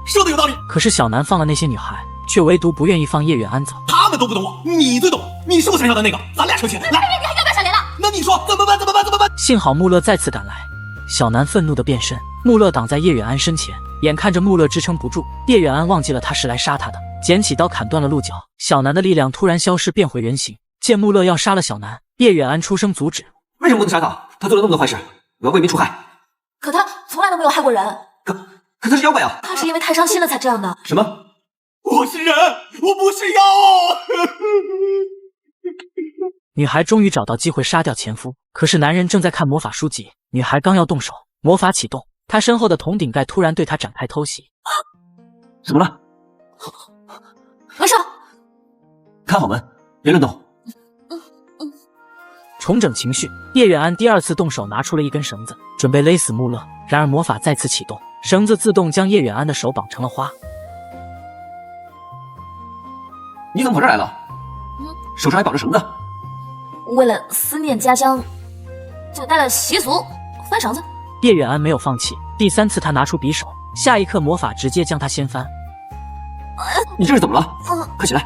说的有道理。可是小南放了那些女孩，却唯独不愿意放叶远安走。他们都不懂我，你最懂。你是我想要的那个，咱俩成亲。来，你还要不要小莲了？那你说怎么办？怎么办？怎么办？幸好穆勒再次赶来，小南愤怒的变身，穆勒挡在叶远安身前，眼看着穆勒支撑不住，叶远安忘记了他是来杀他的，捡起刀砍断了鹿角。小南的力量突然消失，变回人形。见穆勒要杀了小南，叶远安出声阻止。为什么不能杀他？他做了那么多坏事，我要为民除害。可他从来都没有害过人。可他是妖怪啊！他是因为太伤心了才这样的。什么？我是人，我不是妖。女孩终于找到机会杀掉前夫，可是男人正在看魔法书籍。女孩刚要动手，魔法启动，她身后的铜顶盖突然对她展开偷袭。怎么了？没事。看好门，别乱动。重整情绪，叶远安第二次动手，拿出了一根绳子，准备勒死穆勒。然而魔法再次启动，绳子自动将叶远安的手绑成了花。你怎么跑这儿来了？手上还绑着绳子。为了思念家乡，就带了习俗翻绳子。叶远安没有放弃，第三次他拿出匕首，下一刻魔法直接将他掀翻。你这是怎么了？快起来！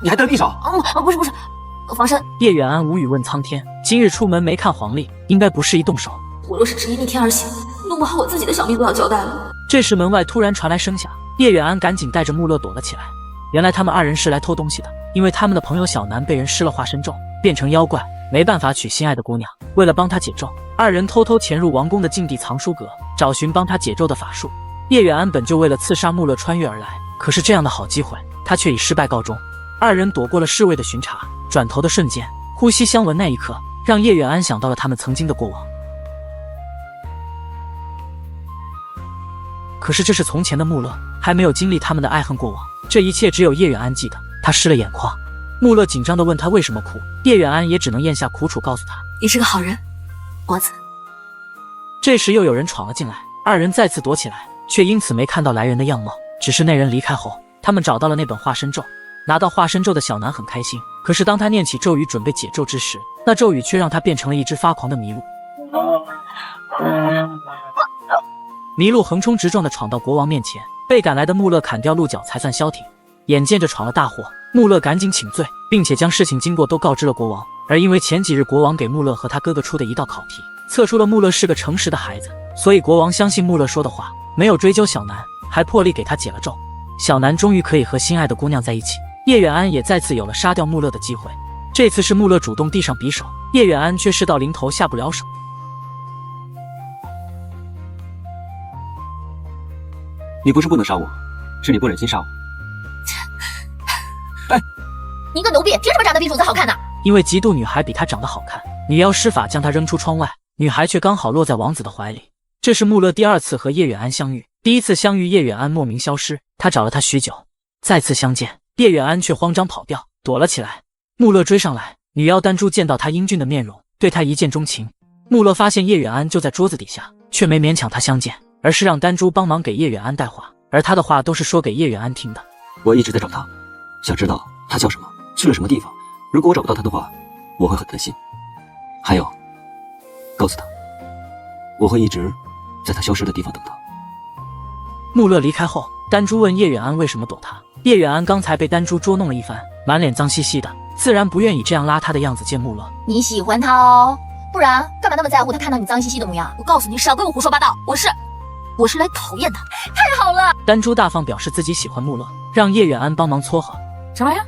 你还带了匕首？不是，防身。叶远安无语问苍天：今日出门没看黄历，应该不适宜动手。我若是执意逆天而行，弄不好我自己的小命都要交代了。这时门外突然传来声响，叶远安赶紧带着穆勒躲了起来。原来他们二人是来偷东西的，因为他们的朋友小南被人施了化身咒，变成妖怪，没办法娶心爱的姑娘。为了帮他解咒，二人偷偷潜入王宫的禁地藏书阁，找寻帮他解咒的法术。叶远安本就为了刺杀穆勒穿越而来，可是这样的好机会，他却以失败告终。二人躲过了侍卫的巡查，转头的瞬间，呼吸相闻那一刻，让叶远安想到了他们曾经的过往。可是这是从前的穆勒，还没有经历他们的爱恨过往，这一切只有叶远安记得。他湿了眼眶，穆勒紧张地问他为什么哭，叶远安也只能咽下苦楚告诉他：你是个好人，国子。这时又有人闯了进来，二人再次躲起来，却因此没看到来人的样貌。只是那人离开后，他们找到了那本化身咒。拿到化身咒的小南很开心，可是当他念起咒语准备解咒之时，那咒语却让他变成了一只发狂的麋鹿。麋鹿横冲直撞地闯到国王面前，被赶来的穆勒砍掉鹿角才算消停。眼见着闯了大祸，穆勒赶紧请罪，并且将事情经过都告知了国王。而因为前几日国王给穆勒和他哥哥出的一道考题，测出了穆勒是个诚实的孩子，所以国王相信穆勒说的话，没有追究小南，还破例给他解了咒。小南终于可以和心爱的姑娘在一起，叶远安也再次有了杀掉穆勒的机会。这次是穆勒主动递上匕首，叶远安却事到临头下不了手。你不是不能杀我，是你不忍心杀我。你个奴婢，凭什么长得比主子好看呢？因为嫉妒女孩比他长得好看，女妖施法将她扔出窗外，女孩却刚好落在王子的怀里。这是穆勒第二次和叶远安相遇，第一次相遇叶远安莫名消失，他找了他许久，再次相见，叶远安却慌张跑掉，躲了起来。穆勒追上来，女妖丹珠见到他英俊的面容，对他一见钟情。穆勒发现叶远安就在桌子底下，却没勉强他相见，而是让丹珠帮忙给叶远安带话，而他的话都是说给叶远安听的。我一直在找他，想知道他叫什么，去了什么地方。如果我找不到他的话，我会很担心。还有，告诉他，我会一直在他消失的地方等他。穆勒离开后，丹珠问叶远安为什么躲他。叶远安刚才被丹珠捉弄了一番，满脸脏兮兮的，自然不愿意这样邋遢的样子见穆勒。你喜欢他哦，不然干嘛那么在乎他看到你脏兮兮的模样？我告诉你，少给我胡说八道！我是来讨厌他。太好了！丹珠大方表示自己喜欢穆勒，让叶远安帮忙撮合。什么玩意儿？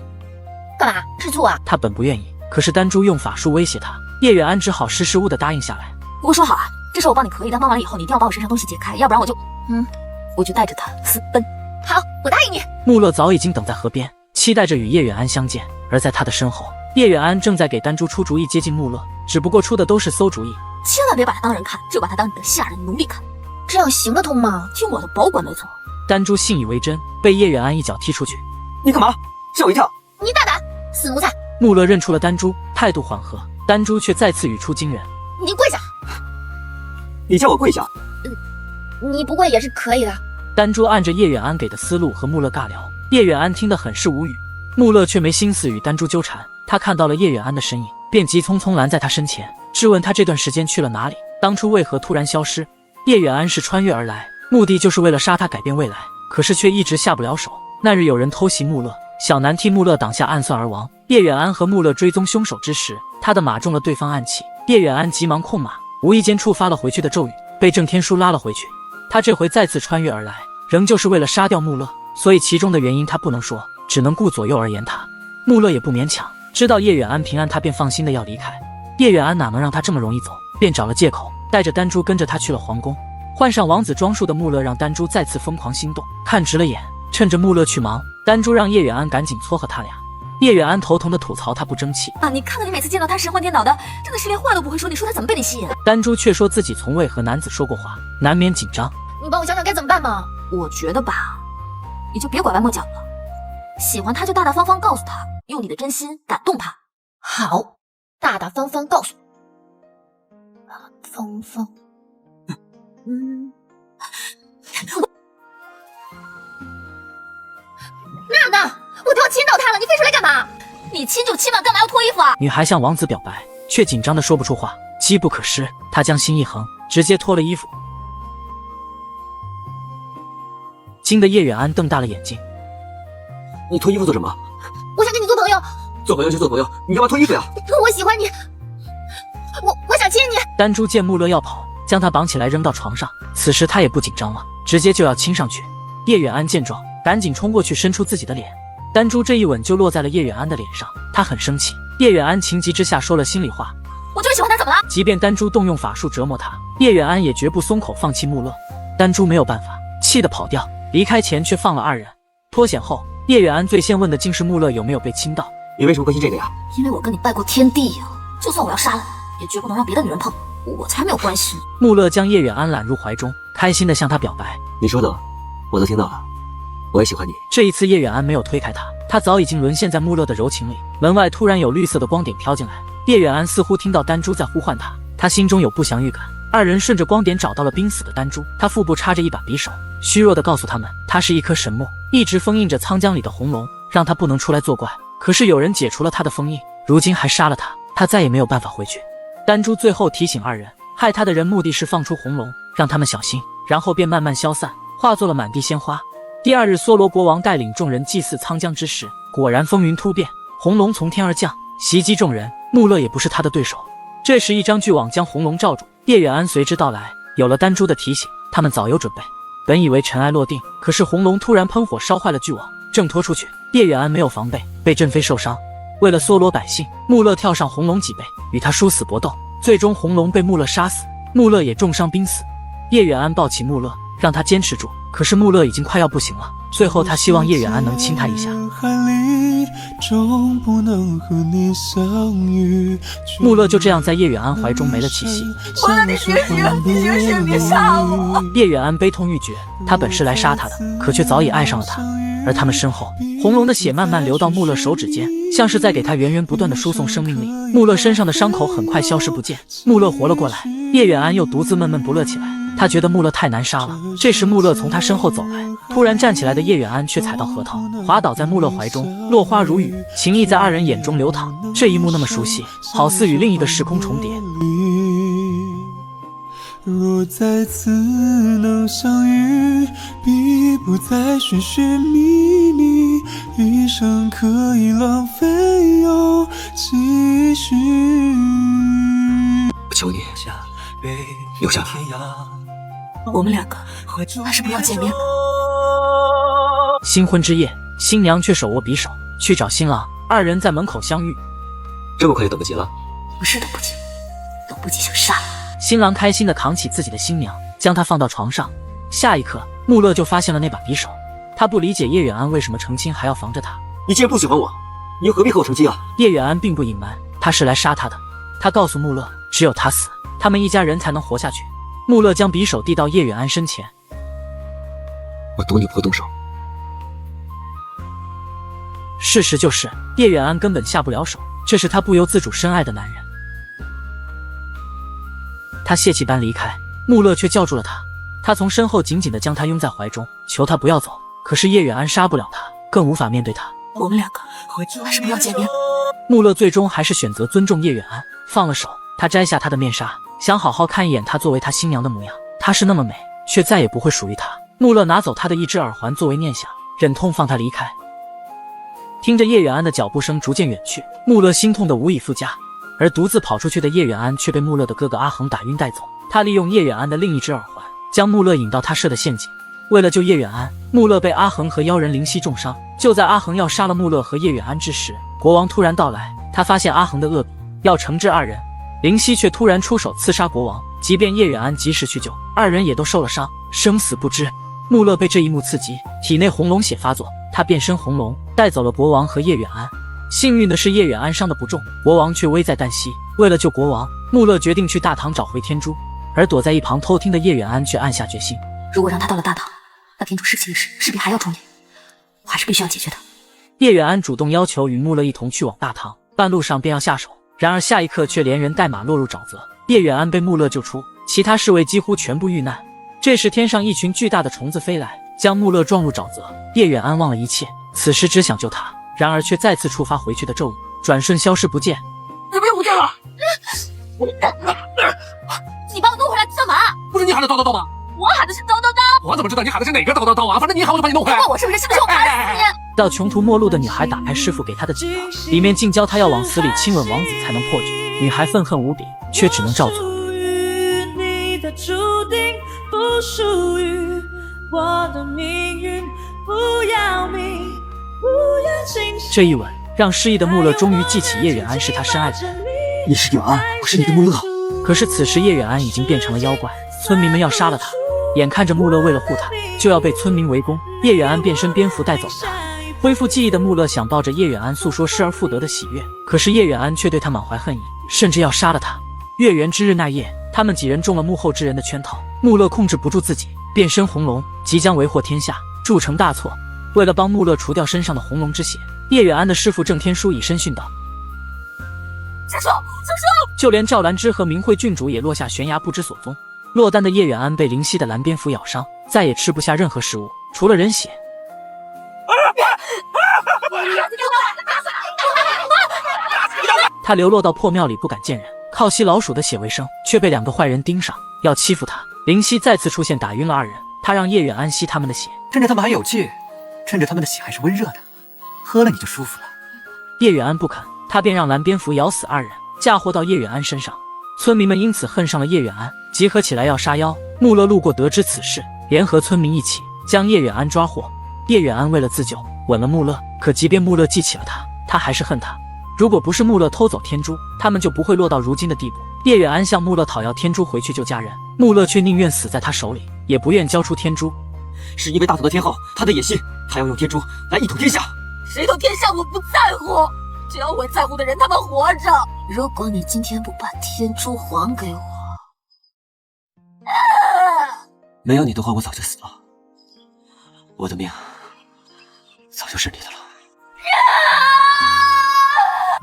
干嘛吃醋啊？他本不愿意，可是丹珠用法术威胁他，叶远安只好识时务的答应下来。不过说好啊，这事我帮你可以，但帮完了以后你一定要把我身上东西解开，要不然我就带着他私奔。好，我答应你。穆勒早已经等在河边，期待着与叶远安相见，而在他的身后，叶远安正在给丹珠出主意接近穆勒，只不过出的都是馊主意。千万别把他当人看，就把他当你的下人奴隶看。这样行得通吗？听我的，保管没错。丹珠信以为真，被叶远安一脚踢出去。你干嘛？吓我一跳！你大胆，死奴才！穆勒认出了丹珠，态度缓和，丹珠却再次语出惊人：“你跪下！”你叫我跪下？你不跪也是可以的。丹珠按着叶远安给的思路和穆勒尬聊，叶远安听得很是无语，穆勒却没心思与丹珠纠缠。他看到了叶远安的身影，便急匆匆拦在他身前，质问他这段时间去了哪里，当初为何突然消失。叶远安是穿越而来，目的就是为了杀他改变未来，可是却一直下不了手。那日有人偷袭穆勒，小南替穆勒挡下暗算而亡。叶远安和穆勒追踪凶手之时，他的马中了对方暗器，叶远安急忙控马，无意间触发了回去的咒语，被郑天书拉了回去。他这回再次穿越而来，仍旧是为了杀掉穆勒，所以其中的原因他不能说，只能顾左右而言他。穆勒也不勉强，知道叶远安平安，他便放心的要离开。叶远安哪能让他这么容易走，便找了借口，带着丹珠跟着他去了皇宫。换上王子装束的穆勒让丹珠再次疯狂心动，看直了眼。趁着穆勒去忙，丹珠让叶远安赶紧撮合他俩。叶远安头疼的吐槽他不争气啊！你看看你每次见到他神魂颠倒的，真的是连话都不会说，你说他怎么被你吸引？丹珠却说自己从未和男子说过话，难免紧张。你帮我想想该怎么办嘛？我觉得吧，你就别拐弯抹角了，喜欢他就大大方方告诉他，用你的真心感动他。好，大大方方告诉大大方方。娜娜，我都要亲到他了，你飞出来干嘛？你亲就亲嘛，干嘛要脱衣服啊？女孩向王子表白，却紧张的说不出话，机不可失。她将心一横，直接脱了衣服，惊得叶远安瞪大了眼睛。你脱衣服做什么？我想跟你做朋友。做朋友就做朋友，你干嘛脱衣服呀？我喜欢你，我想亲你。丹珠见穆勒要跑，将他绑起来扔到床上。此时他也不紧张了，直接就要亲上去。叶远安见状，赶紧冲过去伸出自己的脸，丹珠这一吻就落在了叶远安的脸上，他很生气。叶远安情急之下说了心里话：我就是喜欢他，怎么了？即便丹珠动用法术折磨他，叶远安也绝不松口放弃穆勒。丹珠没有办法，气得跑掉，离开前却放了二人。脱险后，叶远安最先问的竟是穆勒有没有被亲到。你为什么关心这个呀？因为我跟你拜过天地呀，就算我要杀了你，也绝不能让别的女人碰，我才没有关系。穆勒将叶远安揽入怀中，开心地向他表白：你说的我都听到了，我也喜欢你。这一次叶远安没有推开他，他早已经沦陷在穆勒的柔情里。门外突然有绿色的光点飘进来，叶远安似乎听到丹珠在呼唤他，他心中有不祥预感。二人顺着光点找到了濒死的丹珠，他腹部插着一把匕首，虚弱地告诉他们，他是一颗神木，一直封印着沧江里的红龙，让他不能出来作怪。可是有人解除了他的封印，如今还杀了他，他再也没有办法回去。丹珠最后提醒二人，害他的人目的是放出红龙，让他们小心，然后便慢慢消散，化作了满地鲜花。第二日，梭罗国王带领众人祭祀沧江之时，果然风云突变，红龙从天而降，袭击众人。穆勒也不是他的对手。这时一张巨网将红龙罩住，叶远安随之到来。有了丹珠的提醒，他们早有准备。本以为尘埃落定，可是红龙突然喷火烧坏了巨网，挣脱出去。叶远安没有防备，被震飞受伤。为了梭罗百姓，穆勒跳上红龙脊背，与他殊死搏斗，最终红龙被穆勒杀死，穆勒也重伤濒死。叶远安抱起穆勒，让他坚持住，可是穆勒已经快要不行了。最后他希望叶远安能亲他一下。穆勒就这样在叶远安怀中没了气息。我让你绝食，别杀我！叶远安悲痛欲绝，他本是来杀他的，可却早已爱上了他。而他们身后，红龙的血慢慢流到穆勒手指间，像是在给他源源不断的输送生命力。穆勒身上的伤口很快消失不见，穆勒活了过来。叶远安又独自闷闷不乐起来，他觉得穆勒太难杀了。这时穆勒从他身后走来，突然站起来的叶远安却踩到核桃，滑倒在穆勒怀中，落花如雨，情意在二人眼中流淌。这一幕那么熟悉，好似与另一个时空重叠。若再次能相遇，必不再寻寻觅觅，一生可以浪费又继续。求你留下来。我们两个还是不要见面了。新婚之夜，新娘却手握匕首去找新郎，二人在门口相遇。这么快就等不及了？不是等不及，等不及想杀了。新郎开心地扛起自己的新娘，将她放到床上。下一刻，穆勒就发现了那把匕首。他不理解叶远安为什么成亲还要防着他。你既然不喜欢我，你又何必和我成亲啊？叶远安并不隐瞒，他是来杀他的。他告诉穆勒，只有他死，他们一家人才能活下去。穆勒将匕首递到叶远安身前。我赌你不会动手。事实就是，叶远安根本下不了手，这是他不由自主深爱的男人。他泄气般离开，穆勒却叫住了他。他从身后紧紧地将他拥在怀中，求他不要走。可是叶远安杀不了他，更无法面对他。我们两个还是不要见面。穆勒最终还是选择尊重叶远安，放了手。他摘下他的面纱，想好好看一眼她作为他新娘的模样。她是那么美，却再也不会属于他。穆勒拿走他的一只耳环作为念想，忍痛放他离开。听着叶远安的脚步声逐渐远去，穆勒心痛得无以复加。而独自跑出去的叶远安却被穆勒的哥哥阿恒打晕带走。他利用叶远安的另一只耳环，将穆勒引到他设的陷阱。为了救叶远安，穆勒被阿恒和妖人灵犀重伤。就在阿恒要杀了穆勒和叶远安之时，国王突然到来。他发现阿恒的恶毒，要惩治二人。灵犀却突然出手刺杀国王。即便叶远安及时去救，二人也都受了伤，生死不知。穆勒被这一幕刺激，体内红龙血发作，他变身红龙，带走了国王和叶远安。幸运的是，叶远安伤得不重，国王却危在旦夕。为了救国王，穆勒决定去大唐找回天珠，而躲在一旁偷听的叶远安却暗下决心：如果让他到了大唐，那天珠失窃的事势必还要重演，我还是必须要解决的。叶远安主动要求与穆勒一同去往大唐，半路上便要下手，然而下一刻却连人带马落入沼泽。叶远安被穆勒救出，其他侍卫几乎全部遇难。这时天上一群巨大的虫子飞来，将穆勒撞入沼泽。叶远安忘了一切，此时只想救他，然而却再次触发回去的咒语，转瞬消失不见。你不用不见了！你把我弄回来干嘛？不是你喊的叨叨叨吗？我喊的是叨叨叨。我怎么知道你喊的是哪个叨叨叨啊？反正你喊我就把你弄回来。管我是不是？信不信我砍死你？到穷途末路的女孩打开师傅给她的锦囊，里面竟教她要往死里亲吻王子才能破局。女孩愤恨无比，却只能照做。这一吻让失忆的穆勒终于记起叶远安是他深爱的人。你是远安，我是你的穆勒。可是此时叶远安已经变成了妖怪，村民们要杀了他。眼看着穆勒为了护他，就要被村民围攻，叶远安变身蝙蝠带走了他。恢复记忆的穆勒想抱着叶远安诉说失而复得的喜悦，可是叶远安却对他满怀恨意，甚至要杀了他。月圆之日那夜，他们几人中了幕后之人的圈套，穆勒控制不住自己，变身红龙，即将为祸天下，铸成大错。为了帮穆勒除掉身上的红龙之血，叶远安的师傅郑天书以身殉道。杀手，杀手！就连赵兰芝和明慧郡主也落下悬崖不知所踪。落单的叶远安被灵犀的蓝蝙蝠咬伤，再也吃不下任何食物，除了人血。他流落到破庙里不敢见人，靠吸老鼠的血为生，却被两个坏人盯上，要欺负他。灵犀再次出现，打晕了二人。他让叶远安吸他们的血，趁着他们还有气，趁着他们的血还是温热的，喝了你就舒服了。叶远安不肯，他便让蓝蝙蝠咬死二人，嫁祸到叶远安身上。村民们因此恨上了叶远安，集合起来要杀妖。穆勒路过得知此事，联合村民一起将叶远安抓获。叶远安为了自救，吻了穆勒，可即便穆勒记起了他，他还是恨他。如果不是穆勒偷走天珠，他们就不会落到如今的地步。叶远安向穆勒讨要天珠回去救家人，穆勒却宁愿死在他手里，也不愿交出天珠。是因为大唐的天后，他的野心，他要用天珠来一统天下。谁统天下我不在乎，只要我在乎的人他们活着。如果你今天不把天珠还给我，没有你的话，我早就死了。我的命早就是你的了。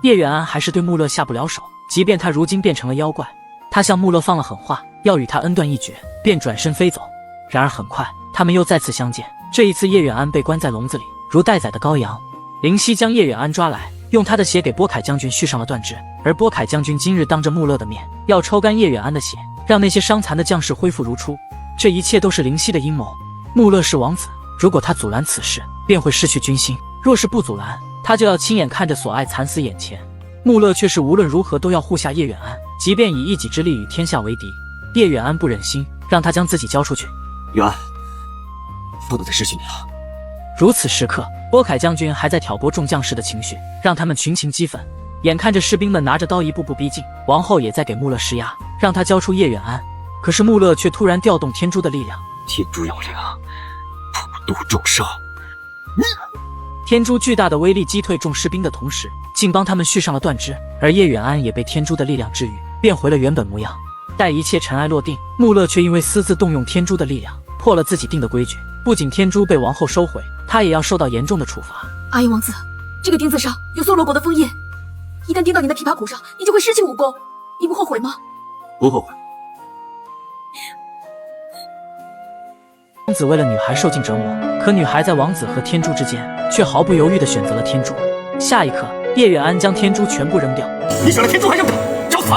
叶远安还是对穆勒下不了手，即便他如今变成了妖怪。他向穆勒放了狠话，要与他恩断义绝，便转身飞走。然而很快，他们又再次相见。这一次，叶远安被关在笼子里，如待宰的羔羊。灵犀将叶远安抓来，用他的血给波凯将军续上了断肢。而波凯将军今日当着穆勒的面，要抽干叶远安的血，让那些伤残的将士恢复如初。这一切都是灵犀的阴谋。穆勒是王子，如果他阻拦此事，便会失去军心；若是不阻拦，他就要亲眼看着所爱惨死眼前。穆勒却是无论如何都要护下叶远安，即便以一己之力与天下为敌，叶远安不忍心让他将自己交出去。远安，不能再失去你了。如此时刻，波凯将军还在挑拨众将士的情绪，让他们群情激愤。眼看着士兵们拿着刀一步步逼近，王后也在给穆勒施压，让他交出叶远安。可是穆勒却突然调动天珠的力量，天珠有灵，普度众生。天珠巨大的威力击退众士兵的同时，竟帮他们续上了断肢，而叶远安也被天珠的力量治愈，变回了原本模样。待一切尘埃落定，穆勒却因为私自动用天珠的力量，破了自己定的规矩。不仅天珠被王后收回，他也要受到严重的处罚。阿英王子，这个钉子上有梭罗国的封印，一旦钉到你的琵琶骨上，你就会失去武功，你不后悔吗？不后悔。王子为了女孩受尽折磨，可女孩在王子和天珠之间，却毫不犹豫地选择了天珠。下一刻，叶远安将天珠全部扔掉。你选了天珠还扔它，找死！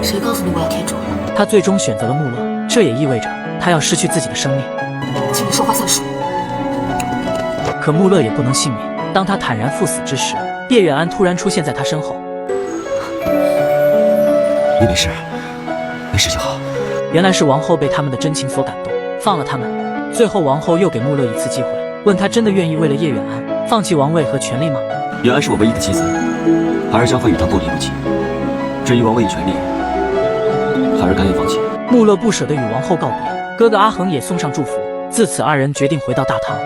谁告诉你我要天珠？他最终选择了穆勒，这也意味着他要失去自己的生命。请你说话算数。可穆勒也不能幸免。当他坦然赴死之时，叶远安突然出现在他身后。你没事，没事就好。原来是王后被他们的真情所感动，放了他们。最后，王后又给穆勒一次机会，问他真的愿意为了叶远安放弃王位和权力吗？远安是我唯一的妻子，孩儿将会与她不离不弃。至于王位与权力，孩儿甘愿放弃。穆勒不舍得与王后告别，哥哥阿恒也送上祝福。自此，二人决定回到大唐。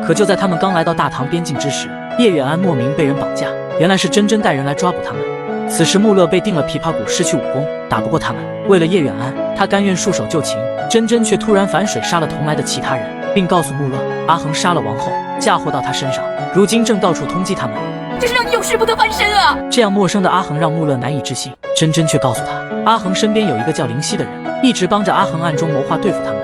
可就在他们刚来到大唐边境之时，叶远安莫名被人绑架，原来是真真带人来抓捕他们。此时穆勒被定了琵琶骨，失去武功，打不过他们。为了叶远安，他甘愿束手就擒。真真却突然反水，杀了同来的其他人，并告诉穆勒，阿恒杀了王后，嫁祸到他身上，如今正到处通缉他们。这是让你永世不得翻身啊！这样陌生的阿恒让穆勒难以置信。真真却告诉他，阿恒身边有一个叫灵犀的人，一直帮着阿恒暗中谋划对付他们。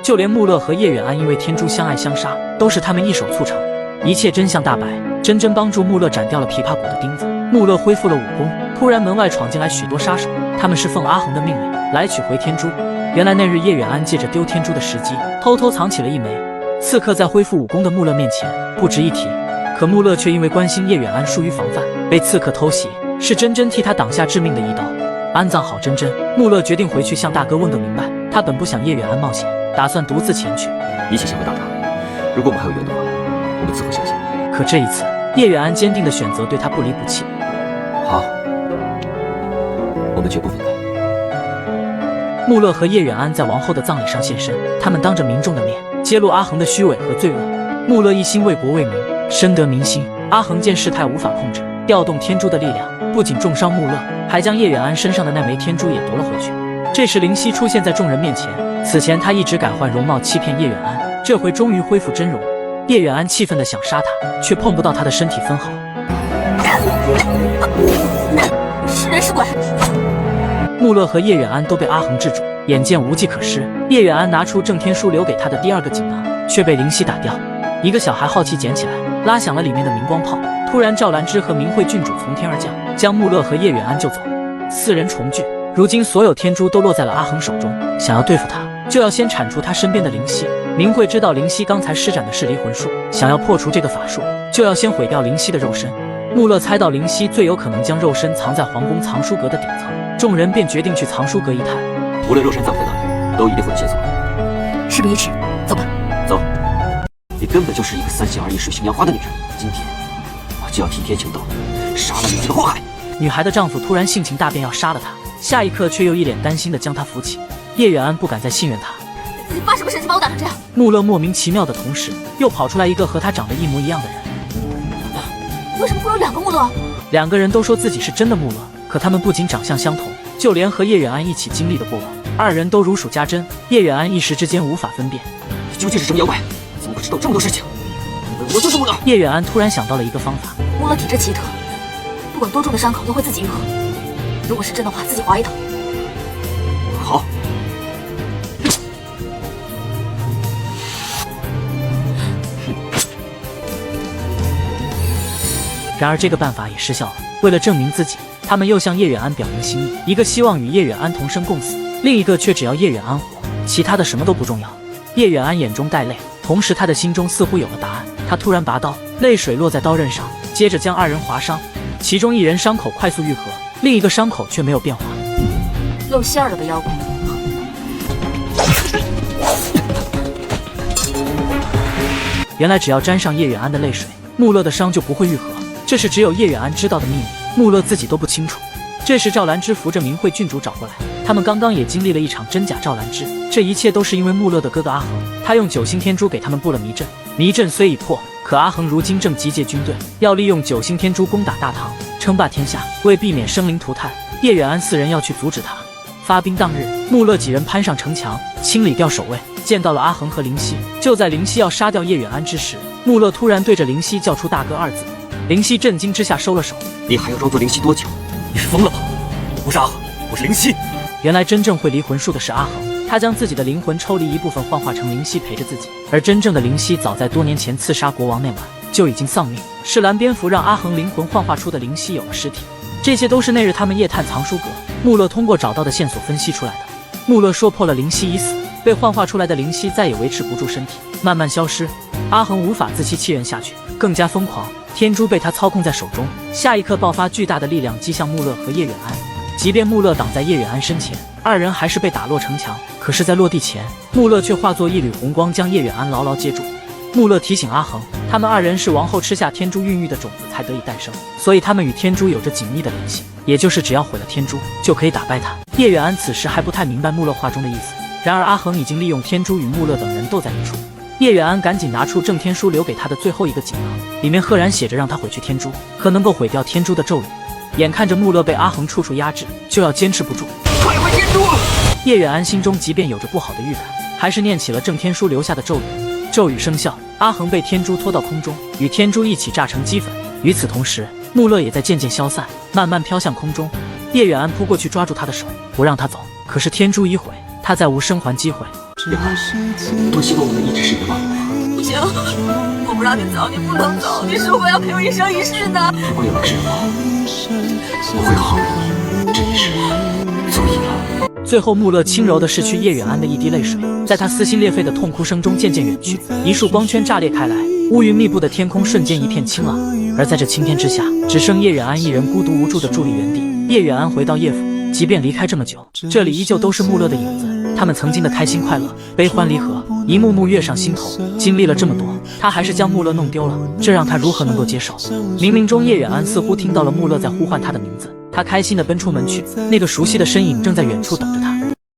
就连穆勒和叶远安因为天珠相爱相杀，都是他们一手促成。一切真相大白，真真帮助穆勒斩掉了琵琶骨的钉子，穆勒恢复了武功。突然门外闯进来许多杀手，他们是奉阿恒的命令来取回天珠。原来那日叶远安借着丢天珠的时机，偷偷藏起了一枚。刺客在恢复武功的穆勒面前不值一提，可穆勒却因为关心叶远安疏于防范，被刺客偷袭，是真真替他挡下致命的一刀。安葬好真真，穆勒决定回去向大哥问个明白。他本不想叶远安冒险，打算独自前去。一起先回大唐，如果我们还有缘的话，我们自会相见。可这一次，叶远安坚定的选择对他不离不弃。好，我们绝不分开。穆勒和叶远安在王后的葬礼上现身，他们当着民众的面揭露阿恒的虚伪和罪恶。穆勒一心为国为民，深得民心。阿恒见事态无法控制，调动天珠的力量，不仅重伤穆勒，还将叶远安身上的那枚天珠也夺了回去。这时灵犀出现在众人面前，此前他一直改换容貌欺骗叶远安，这回终于恢复真容。叶远安气愤地想杀他，却碰不到他的身体分毫。是人是鬼？穆勒和叶远安都被阿恒制住，眼见无计可施，叶远安拿出郑天书留给他的第二个锦囊，却被灵犀打掉。一个小孩好奇捡起来，拉响了里面的明光炮。突然赵兰芝和明慧郡主从天而降，将穆勒和叶远安救走。四人重聚，如今所有天珠都落在了阿恒手中，想要对付他，就要先铲除他身边的灵犀。明慧知道灵犀刚才施展的是离魂术，想要破除这个法术，就要先毁掉灵犀的肉身。穆勒猜到灵犀最有可能将肉身藏在皇宫藏书阁的顶层，众人便决定去藏书阁一探。无论肉身藏在哪里，都一定会有线索。事不宜迟，走吧。走。你根本就是一个三心二意、水性杨花的女人。今天我就要替天行道，杀了你这个祸害！女孩的丈夫突然性情大变，要杀了她，下一刻却又一脸担心地将她扶起。叶远安不敢再信任她。你发什么神经把我打成这样？穆勒莫名其妙的同时，又跑出来一个和他长得一模一样的人。为什么会有两个穆勒？两个人都说自己是真的穆勒，可他们不仅长相相同，就连和叶远安一起经历的过往，二人都如数家珍。叶远安一时之间无法分辨，你究竟是什么妖怪？怎么会知道这么多事情？我就是穆勒。叶远安突然想到了一个方法。穆勒体质奇特，不管多重的伤口都会自己愈合。如果是真的话，自己划一刀。好。然而这个办法也失效了。为了证明自己，他们又向叶远安表明心意，一个希望与叶远安同生共死，另一个却只要叶远安活，其他的什么都不重要。叶远安眼中带泪，同时他的心中似乎有了答案。他突然拔刀，泪水落在刀刃上，接着将二人划伤，其中一人伤口快速愈合，另一个伤口却没有变化。露馅儿了吧，妖怪？原来只要沾上叶远安的泪水，穆勒的伤就不会愈合，这是只有叶远安知道的秘密，穆勒自己都不清楚。这时赵兰芝扶着明慧郡主找过来，他们刚刚也经历了一场真假赵兰芝，这一切都是因为穆勒的哥哥阿恒，他用九星天珠给他们布了迷阵，迷阵虽已破，可阿恒如今正集结军队，要利用九星天珠攻打大唐，称霸天下。为避免生灵涂炭，叶远安四人要去阻止他。发兵当日，穆勒几人攀上城墙，清理掉守卫，见到了阿恒和灵犀。就在灵犀要杀掉叶远安之时，穆勒突然对着灵犀叫出大哥二字。灵犀震惊之下收了手。你还要装作灵犀多久？你是疯了吧？不是阿恒，我是灵犀。原来真正会离魂术的是阿恒，他将自己的灵魂抽离一部分幻化成灵犀陪着自己，而真正的灵犀早在多年前刺杀国王那晚就已经丧命，是蓝蝙蝠让阿恒灵魂幻化出的灵犀有了尸体。这些都是那日他们夜探藏书阁，穆勒通过找到的线索分析出来的。穆勒说破了灵犀已死，被幻化出来的灵犀再也维持不住身体，慢慢消失。阿恒无法自欺欺人下去，更加疯狂，天珠被他操控在手中，下一刻爆发巨大的力量击向穆勒和叶远安。即便穆勒挡在叶远安身前，二人还是被打落城墙。可是在落地前，穆勒却化作一缕红光将叶远安牢牢接住。穆勒提醒阿恒，他们二人是王后吃下天珠孕育的种子才得以诞生，所以他们与天珠有着紧密的联系，也就是只要毁了天珠就可以打败他。叶远安此时还不太明白穆勒话中的意思，然而阿恒已经利用天珠与穆勒等人斗在一处。叶远安赶紧拿出郑天书留给他的最后一个锦囊，里面赫然写着让他毁去天珠，可能够毁掉天珠的咒语。眼看着穆勒被阿恒处处压制，就要坚持不住，快毁天珠！叶远安心中即便有着不好的预感，还是念起了郑天书留下的咒语。咒语生效，阿恒被天珠拖到空中，与天珠一起炸成齑粉。与此同时，穆勒也在渐渐消散，慢慢飘向空中。叶远安扑过去抓住他的手，不让他走，可是天珠已毁，他再无生还机会。远安，多希望我们一直是你的伴侣。不行，我不让你走，你不能走，你说过要陪我一生一世的。如果有了指望，我会好好的你，这一世足矣了。最后，穆勒轻柔地拭去叶远安的一滴泪水，在他撕心裂肺的痛哭声中渐渐远去。一束光圈炸裂开来，乌云密布的天空瞬间一片晴朗。而在这青天之下，只剩叶远安一人孤独无助地伫立原地。叶远安回到叶府，即便离开这么久，这里依旧都是穆勒的影子。他们曾经的开心快乐、悲欢离合，一幕幕跃上心头。经历了这么多，他还是将穆勒弄丢了，这让他如何能够接受？冥冥中，叶远安似乎听到了穆勒在呼唤他的名字。他开心地奔出门去，那个熟悉的身影正在远处等着他。